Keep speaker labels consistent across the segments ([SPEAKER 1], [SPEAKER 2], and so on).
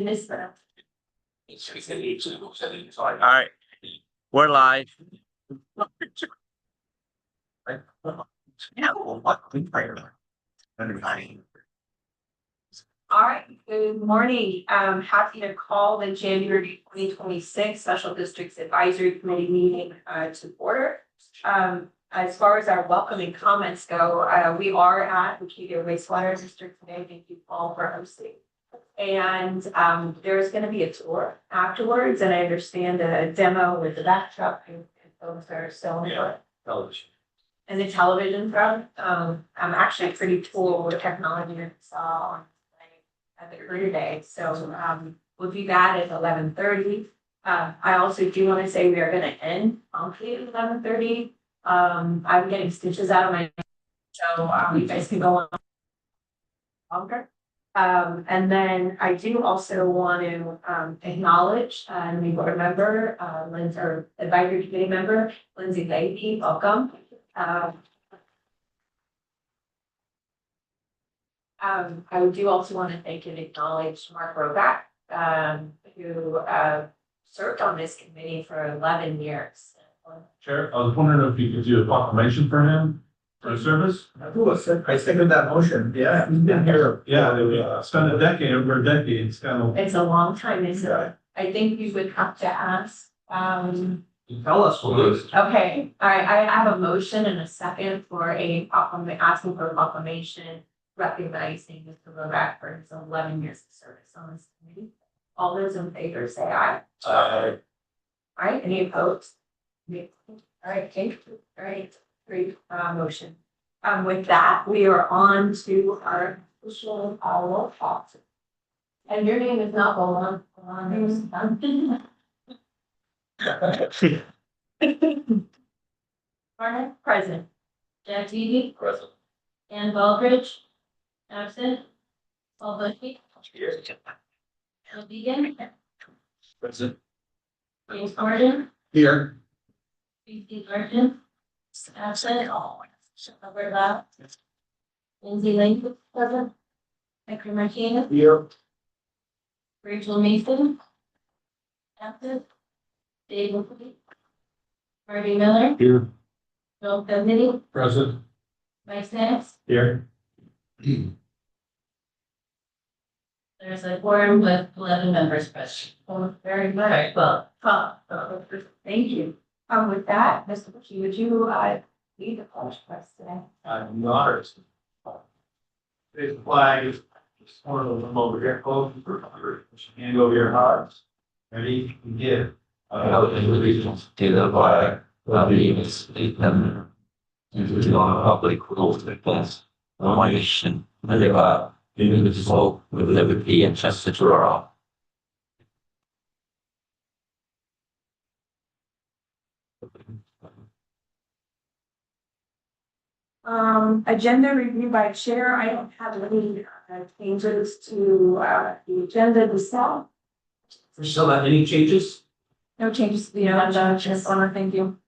[SPEAKER 1] All right, we're live.
[SPEAKER 2] All right, good morning. I'm happy to call the January 2026 Special Districts Advisory Committee meeting to order. As far as our welcoming comments go, we are at Leucadia Wastewater District today. Thank you all for hosting. And there's going to be a tour afterwards, and I understand a demo with the back truck and folks are still in it.
[SPEAKER 1] Television.
[SPEAKER 2] And the television from. I'm actually pretty cool with technology and saw at the crew today. So we'll do that at 11:30. I also do want to say we are going to end promptly at 11:30. I'm getting stitches out of my, so you guys can go on longer. And then I do also want to acknowledge new board member, Lindsay, or advisory committee member, Lindsay Leahy. Welcome. I do also want to thank and acknowledge Mark Roback, who served on this committee for 11 years.
[SPEAKER 3] Chair, I was wondering if you could do a proclamation for him for his service.
[SPEAKER 1] I second that motion. Yeah, he's been here.
[SPEAKER 3] Yeah, it's been over a decade. It's kind of.
[SPEAKER 2] It's a long time, isn't it? I think you would have to ask.
[SPEAKER 1] You tell us, please.
[SPEAKER 2] Okay, all right. I have a motion and a second for asking for a proclamation recognizing Mr. Roback for his 11 years of service on this committee. All those in favor say aye.
[SPEAKER 1] Aye.
[SPEAKER 2] All right, any opposed? All right, okay. All right, great motion. With that, we are on to our official roll call. And your name is not Bolan. Barnett, present. Jack Teedy,
[SPEAKER 1] Present.
[SPEAKER 2] Ann Baldridge, absent. Paul Bushey,
[SPEAKER 1] Here.
[SPEAKER 2] Bill Deegan,
[SPEAKER 1] Present.
[SPEAKER 2] James Gordon,
[SPEAKER 1] Here.
[SPEAKER 2] P.C. Larkin, absent. Robert Lau, Lindsay Lane, present. Hector Martinez,
[SPEAKER 1] Here.
[SPEAKER 2] Rachel Mason, absent. Dave Woodley, Marty Miller,
[SPEAKER 1] Here.
[SPEAKER 2] Bill Kennedy,
[SPEAKER 3] Present.
[SPEAKER 2] Mike Sachs.
[SPEAKER 3] Here.
[SPEAKER 2] There's a quorum with 11 members present. Oh, very much. Well, thank you. With that, Mr. Bushey, would you lead the pledge for us today?
[SPEAKER 3] I'm honored. Raise the flag. Just one of them over here. Close. Hand over your hearts. Ready? Begin.
[SPEAKER 4] I pledge allegiance to the flag of the United States of America, and to the republic which stands one nation under God, indivisible, with liberty and justice for all.
[SPEAKER 2] Agenda review by chair. I don't have any changes to the agenda this month.
[SPEAKER 1] Priscilla, any changes?
[SPEAKER 2] No changes to the agenda, just want to thank you.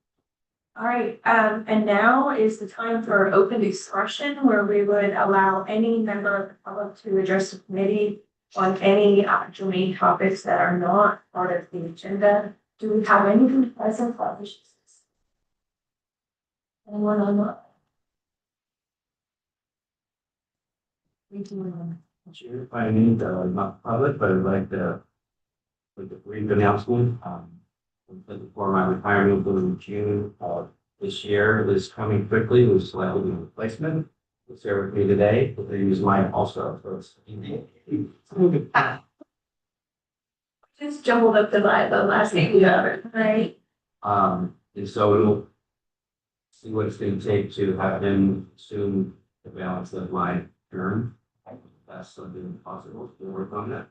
[SPEAKER 2] All right, and now is the time for open discussion where we would allow any member of the public to address the committee on any germane topics that are not part of the agenda. Do we have any present published? Anyone on that?
[SPEAKER 4] Sure, I need not public, but I'd like to with the brief announcement. For my retirement in June of this year is coming quickly. We're selecting a replacement. Who's here with me today? But they use mine also.
[SPEAKER 2] Just jumbled up the last name you have it, right?
[SPEAKER 4] And so we'll see what it's going to take to have him assume the balance of my term. That's something possible to work on that.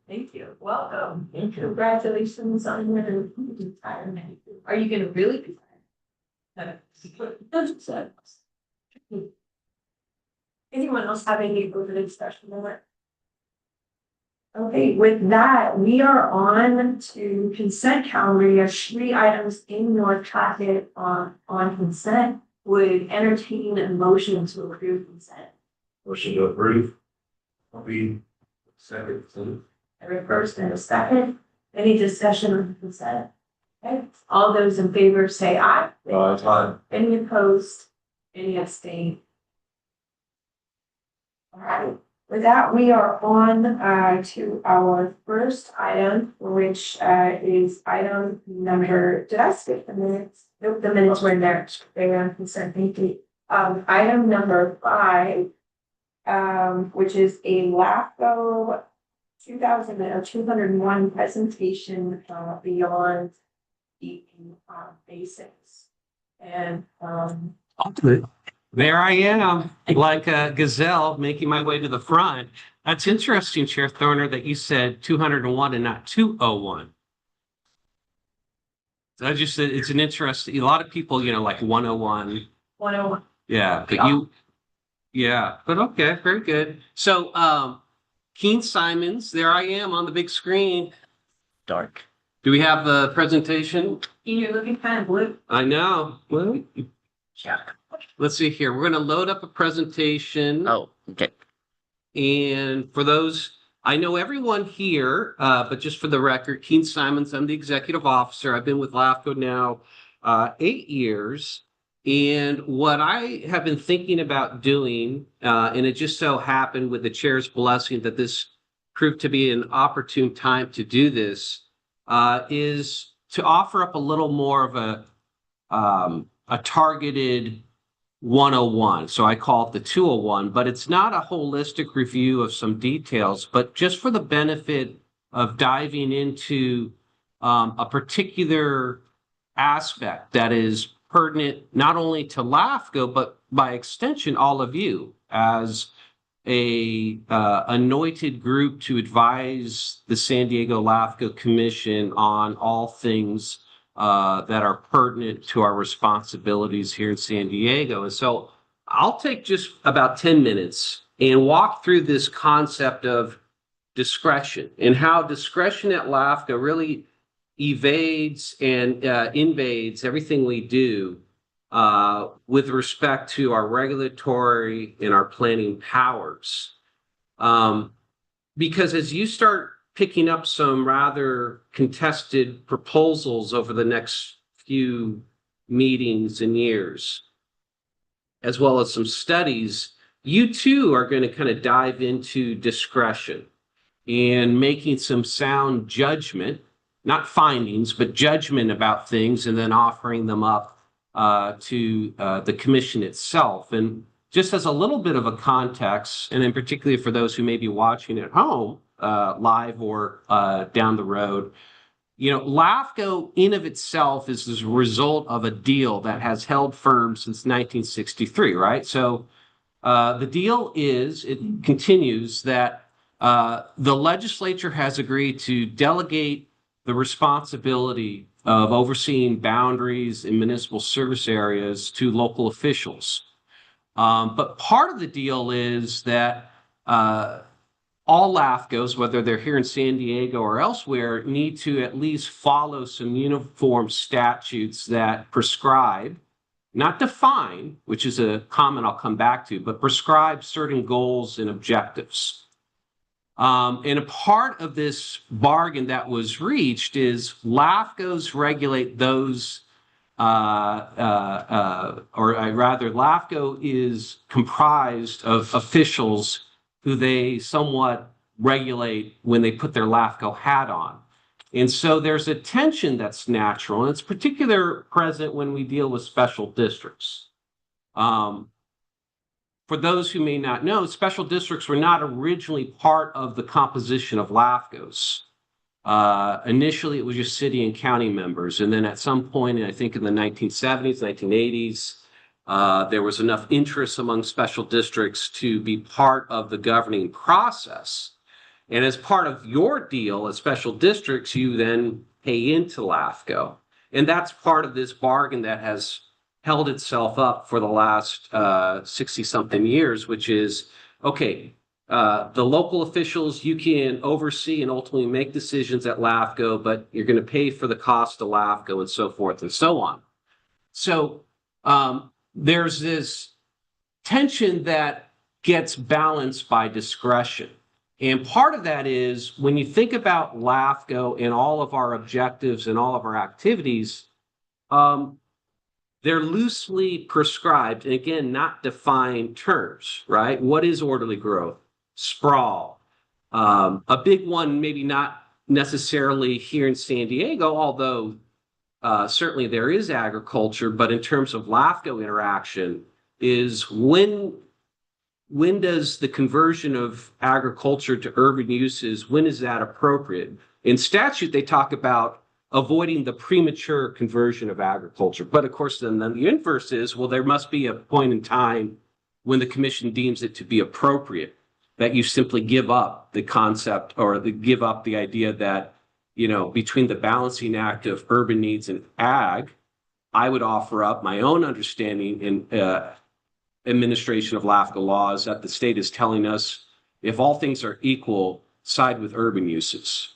[SPEAKER 2] Thank you. Welcome. And congratulations on your retirement. Are you going to really retire? Anyone else have any further discussion on that? Okay, with that, we are on to consent calendar. You have 3 items in your packet on consent. Would entertain a motion to approve consent.
[SPEAKER 4] Motion to approve. Second.
[SPEAKER 2] I have a first and a second. Any discussion on the consent? Okay, all those in favor say aye. Any opposed? Any abstain? All right, with that, we are on to our first item, which is item number, did I skip the minutes? Nope, the minutes were in there. They were on consent, thank you. Item number 5, which is a LAFCO 2,201 presentation beyond the basics. And
[SPEAKER 5] there I am, like a gazelle, making my way to the front. That's interesting, Chair Thorner, that you said 201 and not 201. So I just said it's an interesting. A lot of people, like 101.
[SPEAKER 2] 101.
[SPEAKER 5] Yeah, but but okay, very good. So, Keen Simons, there I am on the big screen.
[SPEAKER 1] Dark.
[SPEAKER 5] Do we have the presentation?
[SPEAKER 2] You're looking kind of blue.
[SPEAKER 5] I know. Well,
[SPEAKER 1] Yeah.
[SPEAKER 5] let's see here. We're going to load up a presentation.
[SPEAKER 1] Oh, okay.
[SPEAKER 5] And for those, I know everyone here, but just for the record, Keen Simons, I'm the executive officer. I've been with LAFCO now 8 years. And what I have been thinking about doing, and it just so happened with the chair's blessing that this proved to be an opportune time to do this, is to offer up a little more of a targeted 101. So I call it the 201, but it's not a holistic review of some details, but just for the benefit of diving into a particular aspect that is pertinent not only to LAFCO, but by extension, all of you as a anointed group to advise the San Diego LAFCO Commission on all things that are pertinent to our responsibilities here in San Diego. And so I'll take just about 10 minutes and walk through this concept of discretion and how discretion at LAFCO really evades and invades everything we do with respect to our regulatory and our planning powers. Because as you start picking up some rather contested proposals over the next few meetings and years, as well as some studies, you too are going to kind of dive into discretion and making some sound judgment, not findings, but judgment about things, and then offering them up to the commission itself. And just as a little bit of a context, and in particular for those who may be watching at home, live or down the road, LAFCO in of itself is as a result of a deal that has held firm since 1963, right? So the deal is, it continues that the legislature has agreed to delegate the responsibility of overseeing boundaries in municipal service areas to local officials. But part of the deal is that all LAFCOs, whether they're here in San Diego or elsewhere, need to at least follow some uniform statutes that prescribe, not define, which is a comment I'll come back to, but prescribe certain goals and objectives. And a part of this bargain that was reached is LAFCOs regulate those, LAFCO is comprised of officials who they somewhat regulate when they put their LAFCO hat on. And so there's a tension that's natural, and it's particularly present when we deal with special districts. For those who may not know, special districts were not originally part of the composition of LAFCOs. Initially, it was just city and county members. And then at some point, I think in the 1970s, 1980s, there was enough interest among special districts to be part of the governing process. And as part of your deal as special districts, you then pay into LAFCO. And that's part of this bargain that has held itself up for the last 60-something years, which is, okay, the local officials, you can oversee and ultimately make decisions at LAFCO, but you're going to pay for the cost of LAFCO and so forth and so on. So there's this tension that gets balanced by discretion. And part of that is when you think about LAFCO and all of our objectives and all of our activities, they're loosely prescribed, and again, not defined terms, right? What is orderly growth? Sprawl. A big one, maybe not necessarily here in San Diego, although certainly there is agriculture, but in terms of LAFCO interaction, is when does the conversion of agriculture to urban uses, when is that appropriate? In statute, they talk about avoiding the premature conversion of agriculture. But of course, then the inverse is, well, there must be a point in time when the commission deems it to be appropriate, that you simply give up the concept or give up the idea that, between the balancing act of urban needs and ag, I would offer up my own understanding in administration of LAFCO laws that the state is telling us, if all things are equal, side with urban uses.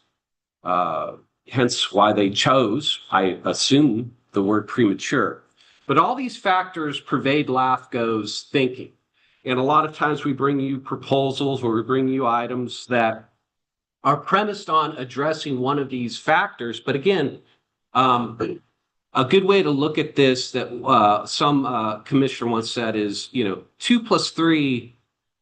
[SPEAKER 5] Hence why they chose, I assume, the word premature. But all these factors pervade LAFCO's thinking. And a lot of times we bring you proposals or we bring you items that are premised on addressing one of these factors. But again, a good way to look at this that some commissioner once said is, 2 + 3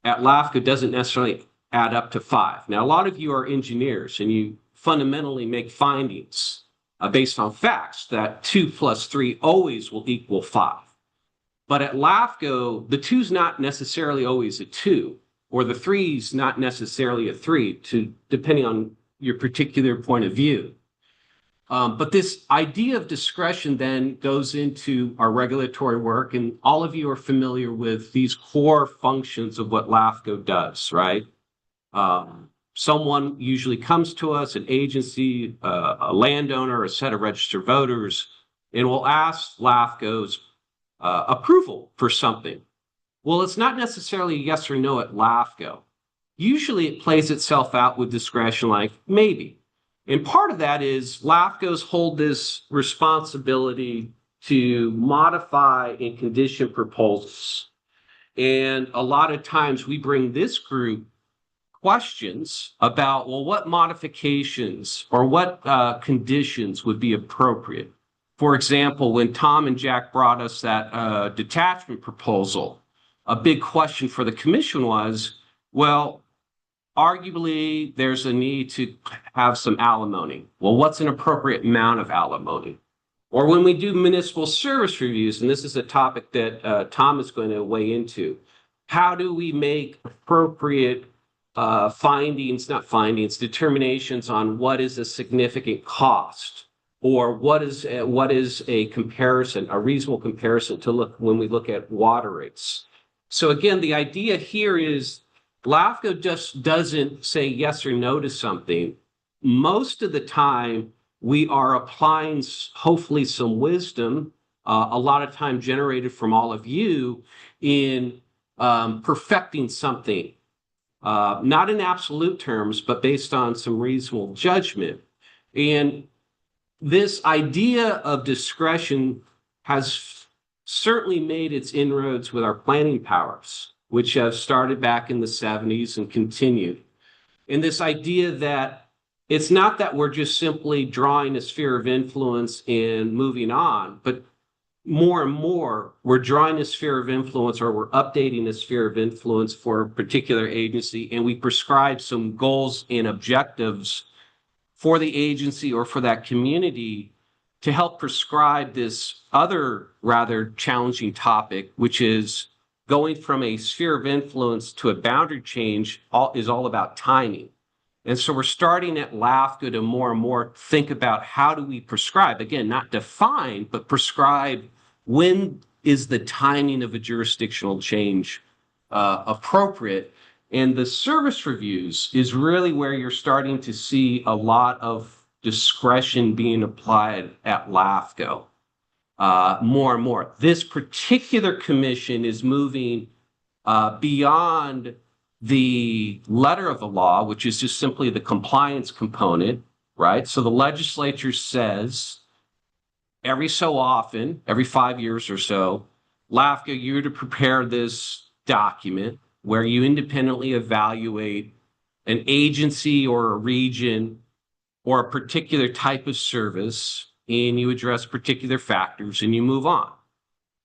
[SPEAKER 5] at LAFCO doesn't necessarily add up to 5. Now, a lot of you are engineers and you fundamentally make findings based on facts that 2 + 3 always will equal 5. But at LAFCO, the 2's not necessarily always a 2, or the 3's not necessarily a 3, depending on your particular point of view. But this idea of discretion then goes into our regulatory work, and all of you are familiar with these core functions of what LAFCO does, right? Someone usually comes to us, an agency, a landowner, a set of registered voters, and will ask LAFCO's approval for something. Well, it's not necessarily a yes or no at LAFCO. Usually it plays itself out with discretion, like maybe. And part of that is LAFCOs hold this responsibility to modify and condition proposals. And a lot of times we bring this group questions about, well, what modifications or what conditions would be appropriate? For example, when Tom and Jack brought us that detachment proposal, a big question for the commission was, well, arguably there's a need to have some alimony. Well, what's an appropriate amount of alimony? Or when we do municipal service reviews, and this is a topic that Tom is going to weigh into, how do we make appropriate determinations on what is a significant cost, or what is a comparison, a reasonable comparison to look when we look at water rates. So again, the idea here is LAFCO just doesn't say yes or no to something. Most of the time, we are applying hopefully some wisdom, a lot of time generated from all of you in perfecting something. Not in absolute terms, but based on some reasonable judgment. And this idea of discretion has certainly made its inroads with our planning powers, which have started back in the 70s and continued. And this idea that it's not that we're just simply drawing a sphere of influence and moving on, but more and more, we're drawing a sphere of influence, or we're updating a sphere of influence for a particular agency, and we prescribe some goals and objectives for the agency or for that community to help prescribe this other rather challenging topic, which is going from a sphere of influence to a boundary change is all about timing. And so we're starting at LAFCO to more and more think about how do we prescribe, again, not define, but prescribe when is the timing of a jurisdictional change appropriate. And the service reviews is really where you're starting to see a lot of discretion being applied at LAFCO more and more. This particular commission is moving beyond the letter of the law, which is just simply the compliance component, right? So the legislature says every so often, every 5 years or so, LAFCO, you're to prepare this document where you independently evaluate an agency or a region or a particular type of service, and you address particular factors and you move on.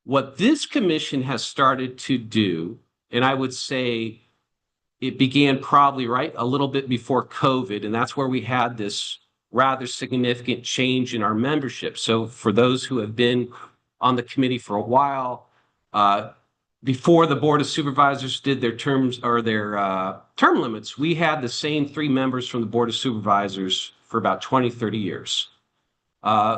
[SPEAKER 5] What this commission has started to do, and I would say it began probably right a little bit before COVID, and that's where we had this rather significant change in our membership. So for those who have been on the committee for a while, before the Board of Supervisors did their terms or their term limits, we had the same 3 members from the Board of Supervisors for about 20, 30 years.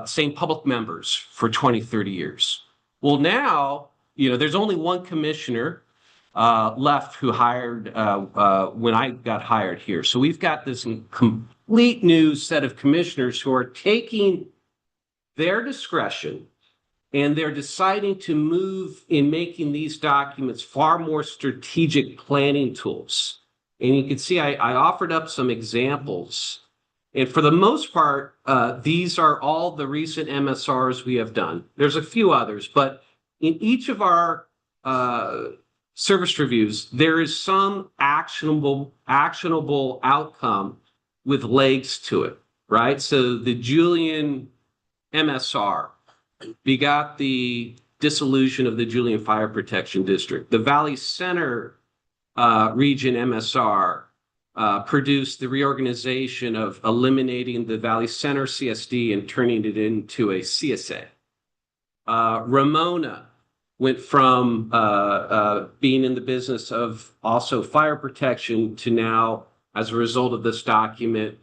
[SPEAKER 5] Same public members for 20, 30 years. Well, now, there's only one commissioner left who hired when I got hired here. So we've got this complete new set of commissioners who are taking their discretion and they're deciding to move in making these documents far more strategic planning tools. And you can see I offered up some examples. And for the most part, these are all the recent MSRs we have done. There's a few others, but in each of our service reviews, there is some actionable outcome with legs to it, right? So the Julian MSR begot the dissolution of the Julian Fire Protection District. The Valley Center region MSR produced the reorganization of eliminating the Valley Center CSD and turning it into a CSA. Ramona went from being in the business of also fire protection to now, as a result of this document,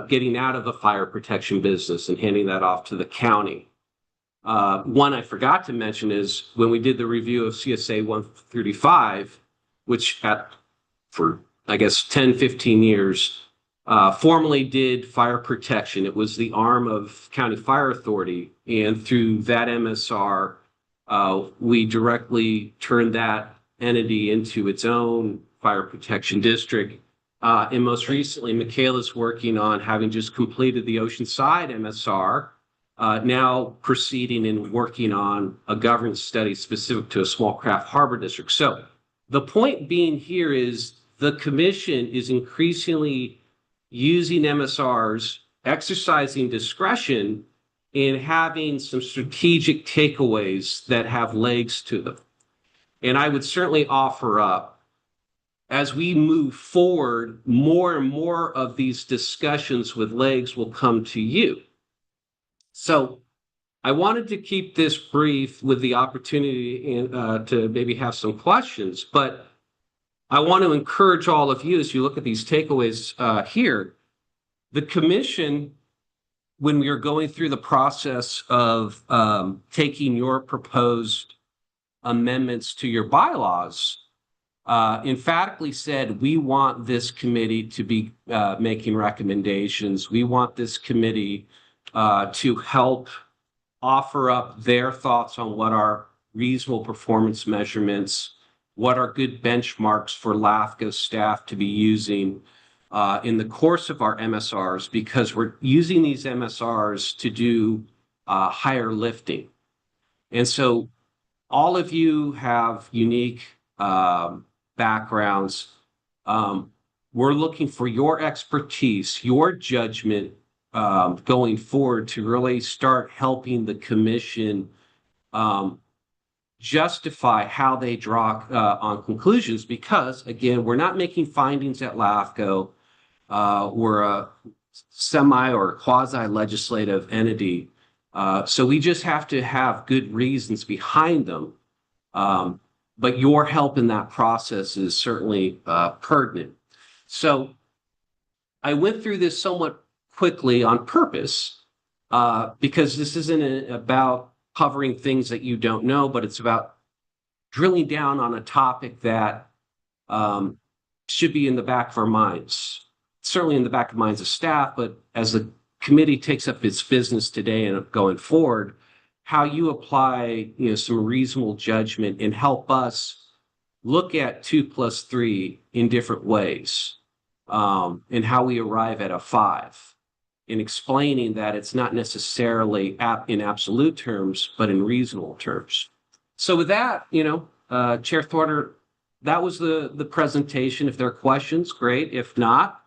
[SPEAKER 5] getting out of the fire protection business and handing that off to the county. One I forgot to mention is when we did the review of CSA 135, which for I guess 10, 15 years, formerly did fire protection. It was the arm of County Fire Authority. And through that MSR, we directly turned that entity into its own fire protection district. And most recently, Michaela's working on, having just completed the Oceanside MSR, now proceeding and working on a governance study specific to a small craft harbor district. So the point being here is the commission is increasingly using MSRs, exercising discretion, and having some strategic takeaways that have legs to them. And I would certainly offer up, as we move forward, more and more of these discussions with legs will come to you. So I wanted to keep this brief with the opportunity to maybe have some questions, but I want to encourage all of you as you look at these takeaways here. The commission, when we are going through the process of taking your proposed amendments to your bylaws, emphatically said, we want this committee to be making recommendations. We want this committee to help offer up their thoughts on what are reasonable performance measurements, what are good benchmarks for LAFCO staff to be using in the course of our MSRs, because we're using these MSRs to do higher lifting. And so all of you have unique backgrounds. We're looking for your expertise, your judgment going forward to really start helping the commission justify how they draw on conclusions, because again, we're not making findings at LAFCO. We're a semi or quasi-legislative entity. So we just have to have good reasons behind them. But your help in that process is certainly pertinent. So I went through this somewhat quickly on purpose, because this isn't about covering things that you don't know, but it's about drilling down on a topic that should be in the back of our minds, certainly in the back of minds of staff, but as the committee takes up its business today and going forward, how you apply some reasonable judgment and help us look at 2+3 in different ways, and how we arrive at a 5. In explaining that it's not necessarily in absolute terms, but in reasonable terms. So with that, Chair Thorder, that was the presentation. If there are questions, great. If not,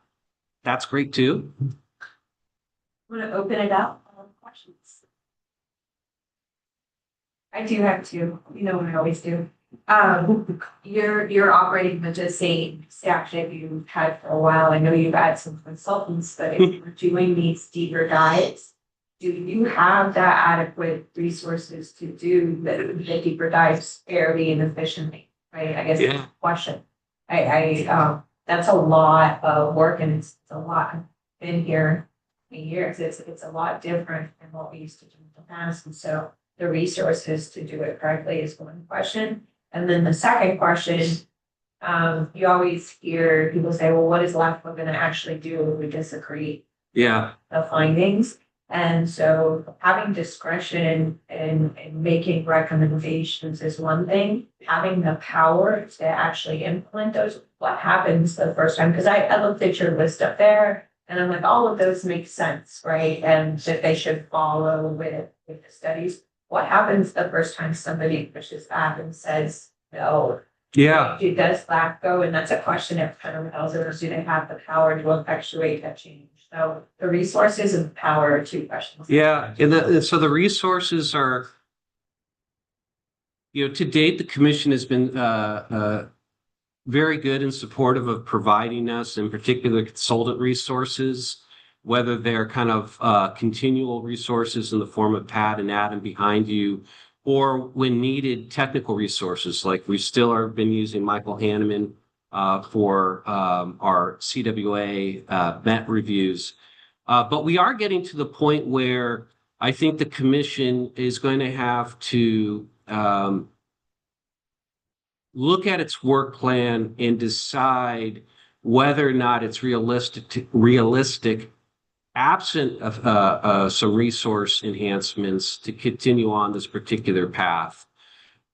[SPEAKER 5] that's great too.
[SPEAKER 2] I'm gonna open it up. Questions? I do have two, you know, I always do. You're operating with the same staff that you've had for a while. I know you've had some consultants, but if you're doing these deeper dives, do you have that adequate resources to do the deeper dives fairly and efficiently? Right, I guess that's
[SPEAKER 5] Yeah.
[SPEAKER 2] the question. That's a lot of work and it's a lot. I've been here for years. It's a lot different than what we used to do in the past. And so the resources to do it correctly is one question. And then the second question, you always hear people say, well, what is LAFCO gonna actually do if we disagree
[SPEAKER 5] Yeah.
[SPEAKER 2] the findings? And so having discretion and making recommendations is one thing. Having the power to actually implement those, what happens the first time? Because I looked at your list up there and I'm like, all of those make sense, right? And that they should follow with the studies. What happens the first time somebody pushes back and says, no?
[SPEAKER 5] Yeah.
[SPEAKER 2] Does LAFCO, and that's a question that kind of tells us, do they have the power to effectuate that change? So the resources and power are two questions.
[SPEAKER 5] Yeah. And so the resources are, to date, the commission has been very good and supportive of providing us, in particular, consultant resources, whether they're kind of continual resources in the form of Pat and Adam behind you, or when needed, technical resources. Like we still have been using Michael Hanneman for our CWA MET reviews. But we are getting to the point where I think the commission is going to have to look at its work plan and decide whether or not it's realistic absent of some resource enhancements to continue on this particular path.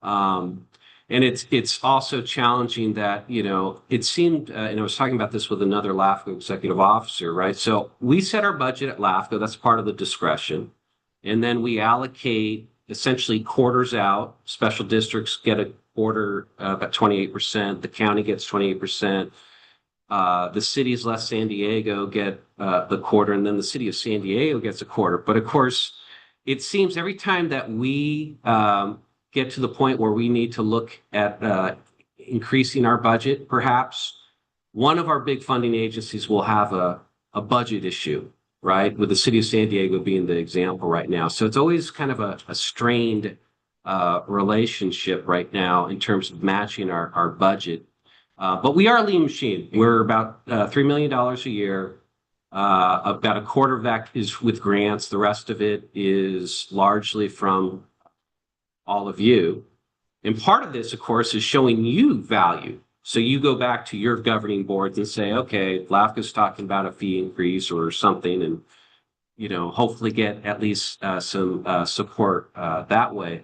[SPEAKER 5] And it's also challenging that, it seemed, and I was talking about this with another LAFCO executive officer, right? So we set our budget at LAFCO, that's part of the discretion. And then we allocate essentially quarters out. Special districts get a quarter, about 28%. The county gets 28%. The cities less San Diego get the quarter, and then the city of San Diego gets a quarter. But of course, it seems every time that we get to the point where we need to look at increasing our budget, perhaps one of our big funding agencies will have a budget issue, right? With the city of San Diego being the example right now. So it's always kind of a strained relationship right now in terms of matching our budget. But we are a lean machine. We're about $3 million a year. About a quarter of that is with grants. The rest of it is largely from all of you. And part of this, of course, is showing you value. So you go back to your governing boards and say, okay, LAFCO's talking about a fee increase or something, and hopefully get at least some support that way.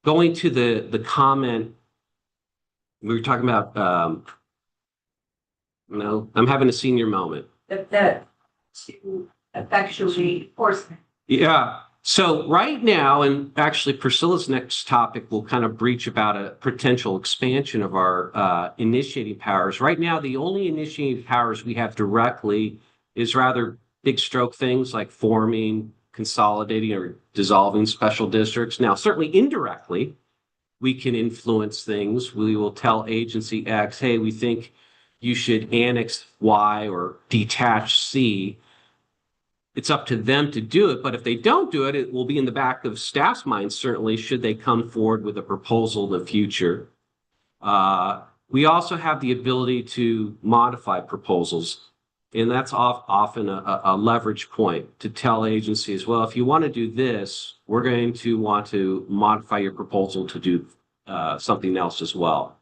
[SPEAKER 5] Going to the comment, we were talking about, I'm having a senior moment.
[SPEAKER 2] To effectually enforcement.
[SPEAKER 5] Yeah. So right now, and actually Priscilla's next topic will kind of breach about a potential expansion of our initiating powers. Right now, the only initiating powers we have directly is rather big stroke things like forming, consolidating, or dissolving special districts. Now, certainly indirectly, we can influence things. We will tell agency X, hey, we think you should annex Y or detach C. It's up to them to do it, but if they don't do it, it will be in the back of staff's minds, certainly, should they come forward with a proposal in the future. We also have the ability to modify proposals, and that's often a leverage point to tell agencies, well, if you want to do this, we're going to want to modify your proposal to do something else as well.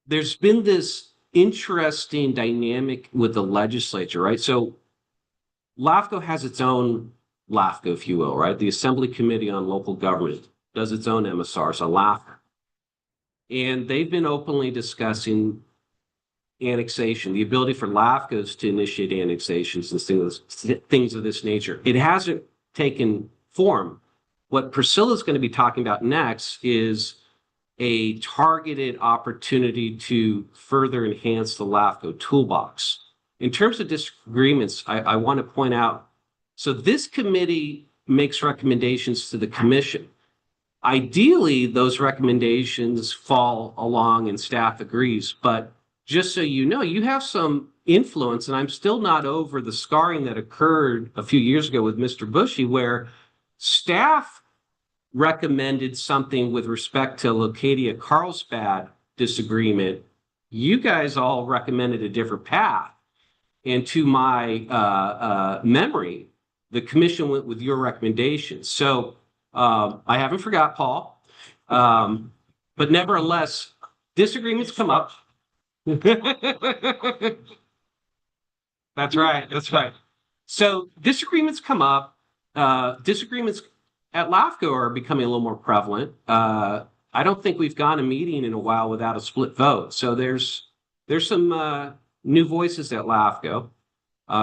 [SPEAKER 5] There's been this interesting dynamic with the legislature, right? So LAFCO has its own LAFCO, if you will, right? The Assembly Committee on Local Government does its own MSRs on LAFCO. And they've been openly discussing annexation, the ability for LAFCOs to initiate annexations and things of this nature. It hasn't taken form what Priscilla's going to be talking about next is a targeted opportunity to further enhance the LAFCO toolbox. In terms of disagreements, I want to point out, so this committee makes recommendations to the commission. Ideally, those recommendations fall along and staff agrees, but just so you know, you have some influence, and I'm still not over the scarring that occurred a few years ago with Mr. Bushy, where staff recommended something with respect to Leucadia Carlsbad disagreement. You guys all recommended a different path. And to my memory, the commission went with your recommendations. So I haven't forgot, Paul. But nevertheless, disagreements come up. That's right. That's right. So disagreements come up. Disagreements at LAFCO are becoming a little more prevalent. I don't think we've gone a meeting in a while without a split vote. So there's some new voices at LAFCO.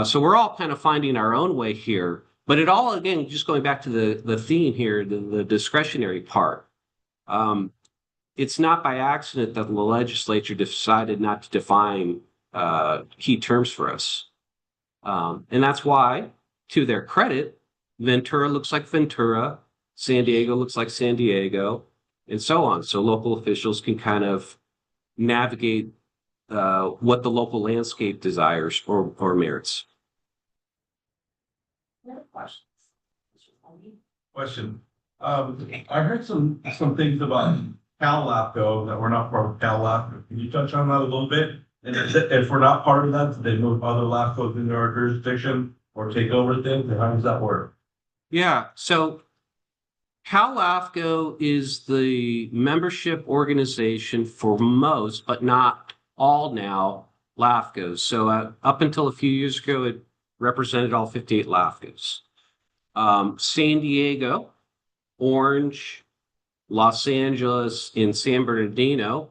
[SPEAKER 5] So we're all kind of finding our own way here. But it all, again, just going back to the theme here, the discretionary part. It's not by accident that the legislature decided not to define key terms for us. And that's why, to their credit, Ventura looks like Ventura, San Diego looks like San Diego, and so on. So local officials can kind of navigate what the local landscape desires or merits.
[SPEAKER 2] Other questions?
[SPEAKER 1] Question. I heard some things about LAFCO that we're not part of LAFCO. Can you touch on that a little bit? And if we're not part of that, do they move other LAFCOs into our jurisdiction or take over things? Or how does that work?
[SPEAKER 5] Yeah, so LAFCO is the membership organization for most, but not all now, LAFCOs. So up until a few years ago, it represented all 58 LAFCOs. San Diego, Orange, Los Angeles, and San Bernardino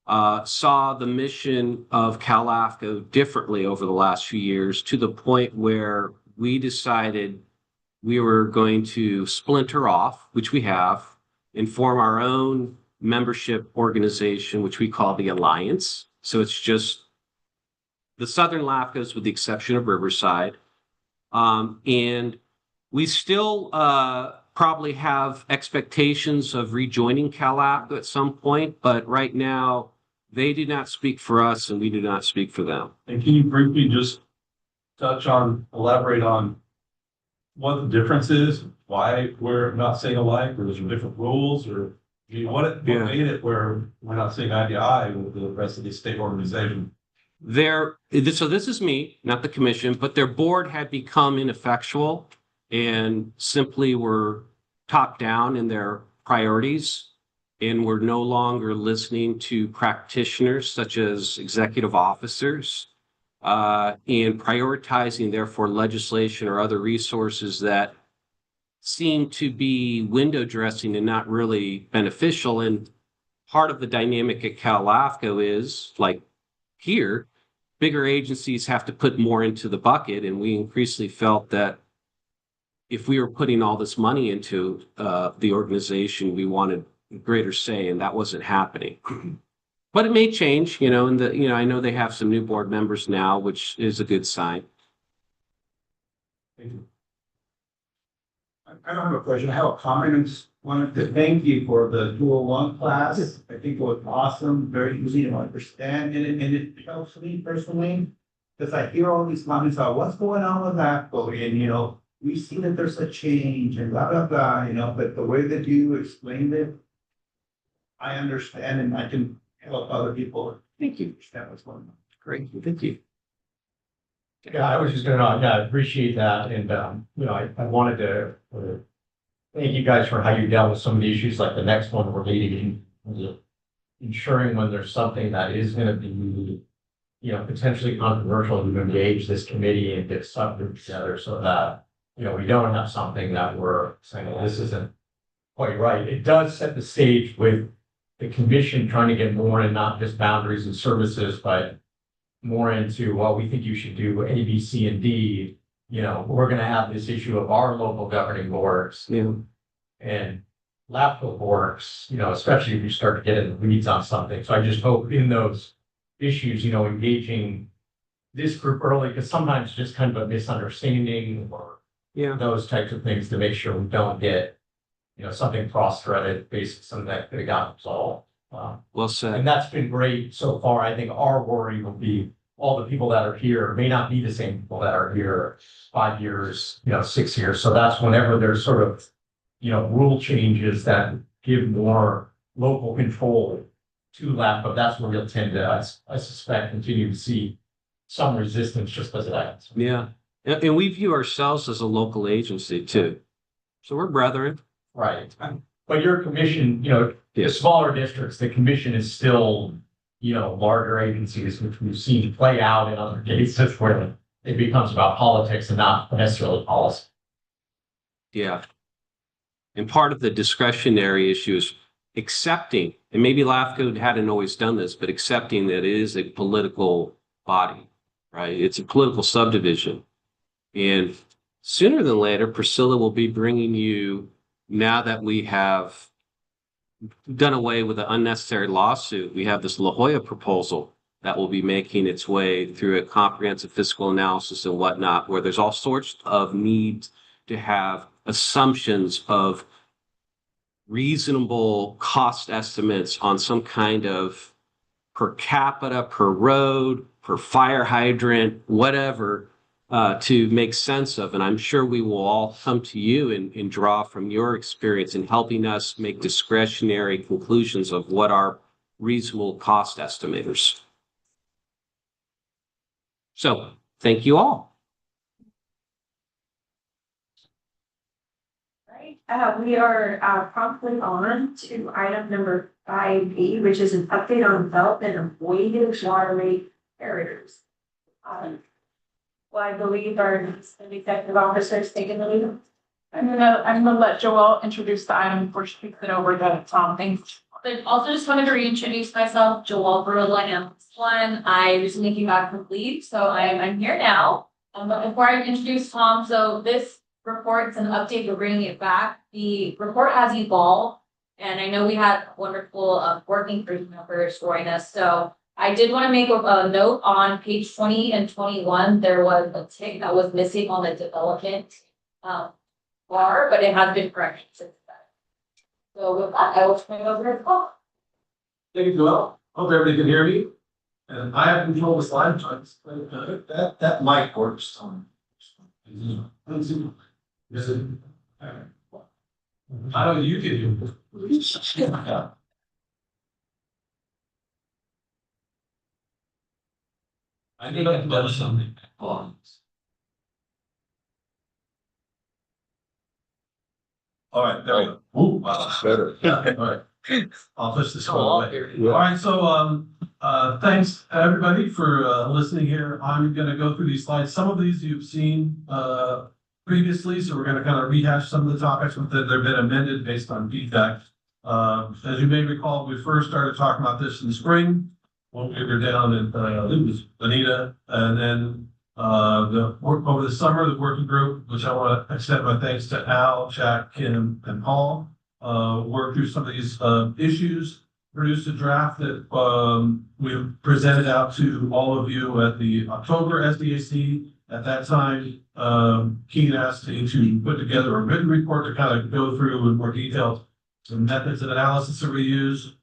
[SPEAKER 5] saw the mission of LAFCO differently over the last few years, to the point where we decided we were going to splinter off, which we have, and form our own membership organization, which we call the Alliance. So it's just the Southern LAFCOs with the exception of Riverside. And we still probably have expectations of rejoining LAFCO at some point, but right now they do not speak for us and we do not speak for them.
[SPEAKER 1] And can you briefly just elaborate on what the difference is, why we're not saying alike, or is there different rules, or what made it where we're not saying eye to eye with the rest of the state organization?
[SPEAKER 5] So this is me, not the commission, but their board had become ineffectual and simply were top down in their priorities, and were no longer listening to practitioners such as executive officers, and prioritizing therefore legislation or other resources that seem to be window dressing and not really beneficial. And part of the dynamic at LAFCO is, like here, bigger agencies have to put more into the bucket, and we increasingly felt that if we were putting all this money into the organization, we wanted greater say, and that wasn't happening. But it may change, and I know they have some new board members now, which is a good sign.
[SPEAKER 1] Thank you.
[SPEAKER 6] I don't have a question. I have a comment. Wanted to thank you for the 201 class. I think it was awesome, very easy to understand, and it helps me personally because I hear all these comments about what's going on with LAFCO, and we see that there's a change and blah blah blah, but the way that you explained it, I understand, and I can help other people.
[SPEAKER 5] Thank you.
[SPEAKER 6] Understand what's going on.
[SPEAKER 5] Great. Thank you.
[SPEAKER 7] Yeah, I was just gonna, I appreciate that, and, I wanted to thank you guys for how you dealt with some of the issues, like the next one we're meeting, ensuring when there's something that is gonna be, potentially controversial, to engage this committee and get subgroups together so that, we don't have something that we're saying, well, this isn't quite right. It does set the stage with the commission trying to get more in not just boundaries and services, but more into, well, we think you should do A, B, C, and D. We're going to have this issue of our local governing boards.
[SPEAKER 5] Yeah.
[SPEAKER 7] And LAFCO works, especially if you start to get in the weeds on something. So I just hope in those issues, engaging this group early, because sometimes just kind of a misunderstanding or those types of things to make sure we don't get, something cross-threaded based on something that could have gotten resolved.
[SPEAKER 5] Well said.
[SPEAKER 7] And that's been great so far. I think our worry will be all the people that are here may not be the same people that are here 5 years, 6 years. So that's whenever there's sort of, rule changes that give more local control to LAFCO, that's where you'll tend to, I suspect, continue to see some resistance just as it happens.
[SPEAKER 5] Yeah. And we view ourselves as a local agency too. So we're brethren.
[SPEAKER 7] Right. But your commission, the smaller districts, the commission is still, larger agencies, which we've seen play out in other cases where it becomes about politics and not necessarily policy.
[SPEAKER 5] Yeah. And part of the discretionary issue is accepting, and maybe LAFCO hadn't always done this, but accepting that it is a political body, right? It's a political subdivision. And sooner than later, Priscilla will be bringing you, now that we have done away with the unnecessary lawsuit, we have this La Jolla proposal that will be making its way through a comprehensive fiscal analysis and whatnot, where there's all sorts of needs to have assumptions of reasonable cost estimates on some kind of per capita, per road, per fire hydrant, whatever, to make sense of. And I'm sure we will all come to you and draw from your experience in helping us make discretionary conclusions of what are reasonable cost estimators. So thank you all.
[SPEAKER 2] We are promptly on to item number 5B, which is an update on development of wastewater rate carriers. Well, I believe our executive officer is taking the lead.
[SPEAKER 8] I'm gonna let Joelle introduce the item before she kicks it over to Tom. Thanks.
[SPEAKER 9] But also just wanted to reintroduce myself, Joelle Barilla, and one. I recently came back from leave, so I'm here now. But before I introduce Tom, so this report is an update, we're bringing it back. The report has evolved, and I know we had wonderful working group members join us. So I did want to make a note on page 20 and 21. There was a tick that was missing on the development bar, but it has been corrected since then. So with that, I will turn it over to Paul.
[SPEAKER 1] Thank you, Joel. Hope everybody can hear me. And I have control of the slide. That mic works on. I know you can hear me. I need to do something. All right, there we go. Ooh, wow.
[SPEAKER 10] Better.
[SPEAKER 1] All right. I'll push this all away. All right, so thanks everybody for listening here. I'm gonna go through these slides. Some of these you've seen previously, so we're gonna kind of rehash some of the topics, but they've been amended based on feedback. As you may recall, we first started talking about this in the spring when we were down at it was Bonita, and then the work over the summer, the working group, which I want to extend my thanks to Al, Jack, Kim, and Paul, worked through some of these issues, produced a draft that we presented out to all of you at the October SDAC. At that time, Keen asked me to put together a written report to kind of go through in more detail the methods of analysis that we use.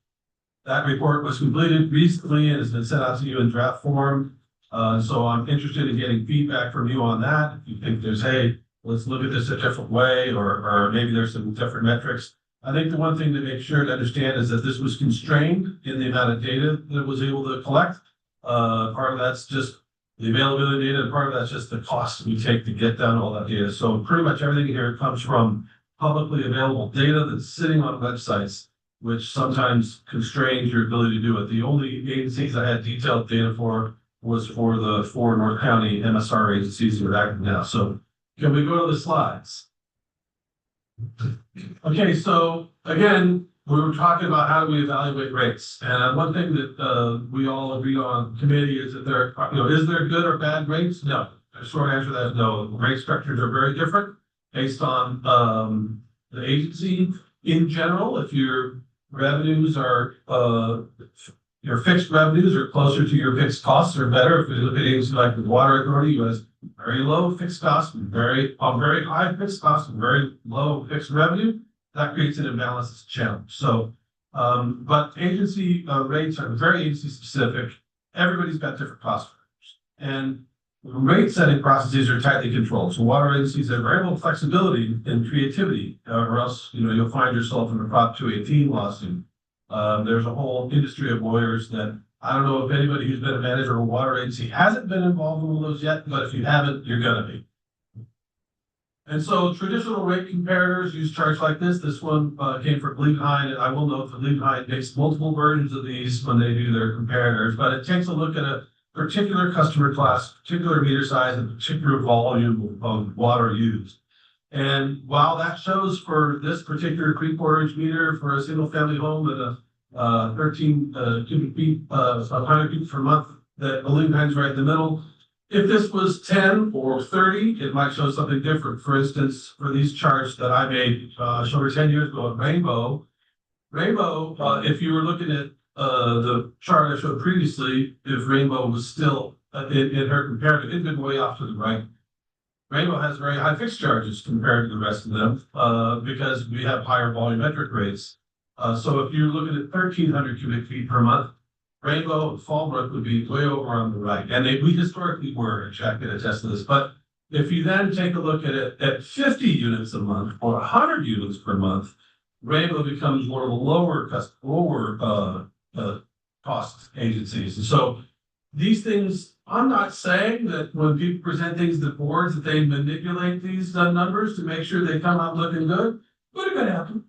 [SPEAKER 1] That report was completed recently and has been sent out to you in draft form. So I'm interested in getting feedback from you on that. If you think there's, hey, let's look at this a different way, or maybe there's some different metrics. I think the one thing to make sure to understand is that this was constrained in the amount of data that it was able to collect. Part of that's just the availability of data, and part of that's just the cost we take to get down all that data. So pretty much everything here comes from publicly available data that's sitting on websites, which sometimes constrains your ability to do it. The only agencies I had detailed data for was for the 4 North County MSR agencies that are active now. So can we go to the slides? Okay, so again, we were talking about how do we evaluate rates. And one thing that we all agree on committee is that there, is there good or bad rates? No. The short answer to that is no. Rate structures are very different based on the agency in general, if your revenues are, your fixed revenues are closer to your fixed costs or better. If you look at agencies like the Water Authority, who has very low fixed costs and very high fixed costs and very low fixed revenue, that creates an imbalance that's a challenge. So, but agency rates are very agency specific. Everybody's got different cost factors, and rate setting processes are tightly controlled. So water agencies have very little flexibility and creativity, or else you'll find yourself in a Prop 218 lawsuit. There's a whole industry of lawyers that I don't know if anybody who's been a manager of a water agency hasn't been involved in one of those yet, but if you haven't, you're gonna be. And so traditional rate comparators use charts like this. This one came from Leucadia, and I will note that Leucadia makes multiple versions of these when they do their comparators, but it takes a look at a particular customer class, particular meter size, and particular volume of water used. And while that shows for this particular 3/4 inch meter for a single family home at a 13 cubic feet, 100 cubic per month, that the Leucadia's right in the middle. If this was 10 or 30, it might show something different. For instance, for these charts that I made over 10 years ago at Rainbow, if you were looking at the chart I showed previously, if Rainbow was still in her comparative, it'd been way off to the right. Rainbow has very high fixed charges compared to the rest of them because we have higher volumetric rates. So if you're looking at 1,300 cubic feet per month, Rainbow and Fallbrook would be way over on the right. And we historically were, and Jack can attest to this. But if you then take a look at it at 50 units a month or 100 units per month, Rainbow becomes one of the lower cost agencies. And so these things, I'm not saying that when people present things to boards that they manipulate these numbers to make sure they come out looking good, but it could happen.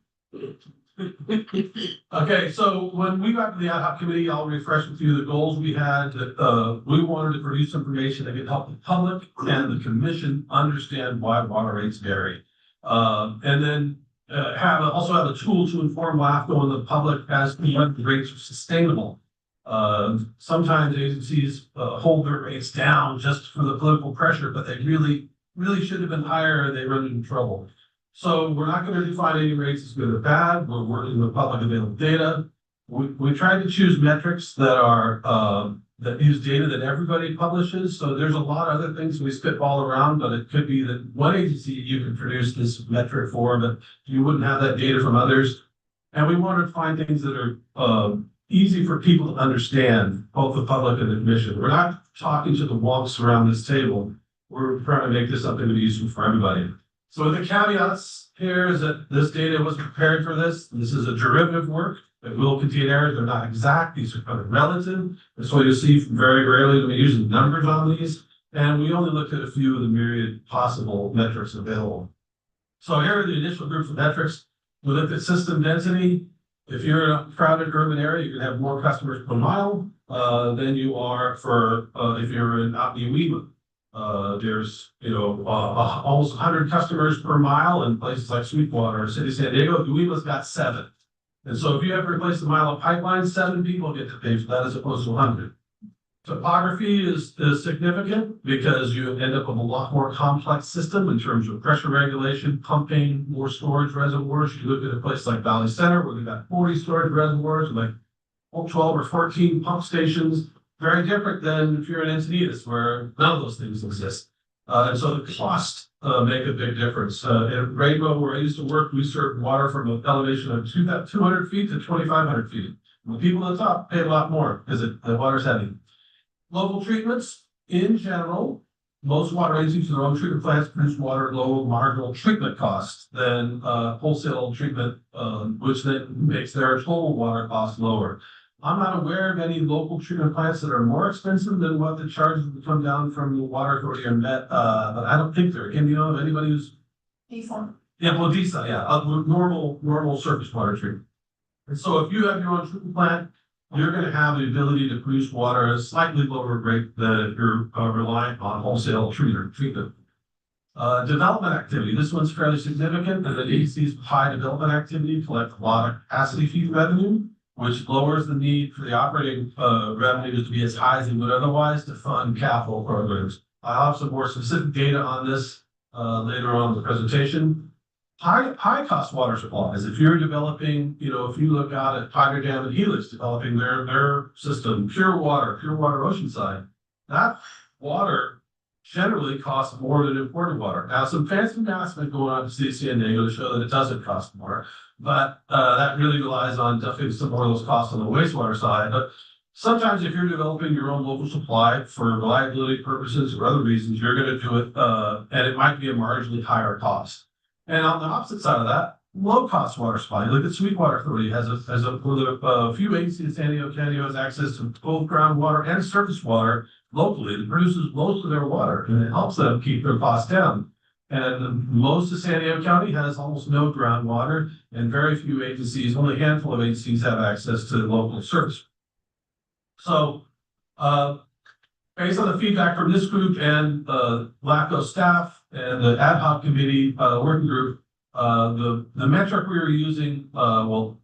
[SPEAKER 1] Okay, so when we got to the ad hoc committee, I'll refresh with you the goals we had. That we wanted to produce information that could help the public and the commission understand why water rates vary, and then also have a tool to inform LAFCO and the public as to what the rates are sustainable. Sometimes agencies hold their rates down just for the political pressure, but they really should have been higher, and they run into trouble. So we're not going to define any rates as good or bad. We're working with public available data. We tried to choose metrics that are that use data that everybody publishes. So there's a lot of other things we spitball around, but it could be that one agency you can produce this metric for, but you wouldn't have that data from others. And we wanted to find things that are easy for people to understand, both the public and the commission. We're not talking to the wonks around this table. We're trying to make this something to be useful for everybody. So the caveats here is that this data was prepared for this. This is a derivative work. It will contain errors. They're not exact. These are kind of relative. That's why you'll see very rarely do we use numbers on these. And we only looked at a few of the myriad possible metrics available. So here are the initial groups of metrics. We looked at system density. If you're in a crowded urban area, you can have more customers per mile than you are for if you're in Opniwima. There's almost 100 customers per mile in places like Sweetwater or City of San Diego. Uwima's got 7. And so if you have to replace a mile of pipeline, 7 people get to pay for that as opposed to 100. Topography is significant because you end up with a lot more complex system in terms of pressure regulation, pumping, more storage reservoirs. You look at a place like Valley Center where they've got 40 storage reservoirs, like 12 or 14 pump stations. Very different than if you're in Encinitas where none of those things exist. And so the cost make a big difference. In Rainbow, where I used to work, we served water from an elevation of 200 feet to 2,500 feet. The people at the top pay a lot more because the water's heavy. Local treatments, in general, most water agencies with their own treatment plants produce water at low marginal treatment costs than wholesale treatment, which then makes their total water cost lower. I'm not aware of any local treatment plants that are more expensive than what the charges that come down from the water authority are met, but I don't think there. Can you know of anybody who's?
[SPEAKER 8] Decent.
[SPEAKER 1] Yeah, well, Vista, yeah, normal surface water treatment. And so if you have your own treatment plant, you're going to have the ability to produce water at a slightly lower rate than if you're reliant on wholesale treatment. Development activity. This one's fairly significant, and the agencies with high development activity collect a lot of capacity fee revenue, which lowers the need for the operating revenues to be as high as they would otherwise to fund capital programs. I'll have some more specific data on this later on in the presentation. high cost water supplies. If you're developing, if you look out at Tiger Dam and Helix developing their system, pure water Oceanside, that water generally costs more than imported water. Now, some fancy math's been going on to San Diego to show that it doesn't cost more, but that really relies on dumping some more of those costs on the wastewater side. But sometimes if you're developing your own local supply for reliability purposes or other reasons, you're going to do it, and it might be a marginally higher cost. And on the opposite side of that, low cost water supply. Look at Sweetwater Authority has a few agencies in San Diego County has access to both groundwater and surface water locally. It produces most of their water and it helps them keep their costs down. And most of San Diego County has almost no groundwater and very few agencies, only a handful of agencies have access to local surface. So, based on the feedback from this group and LAFCO staff and the ad hoc committee working group, the metric we were using, for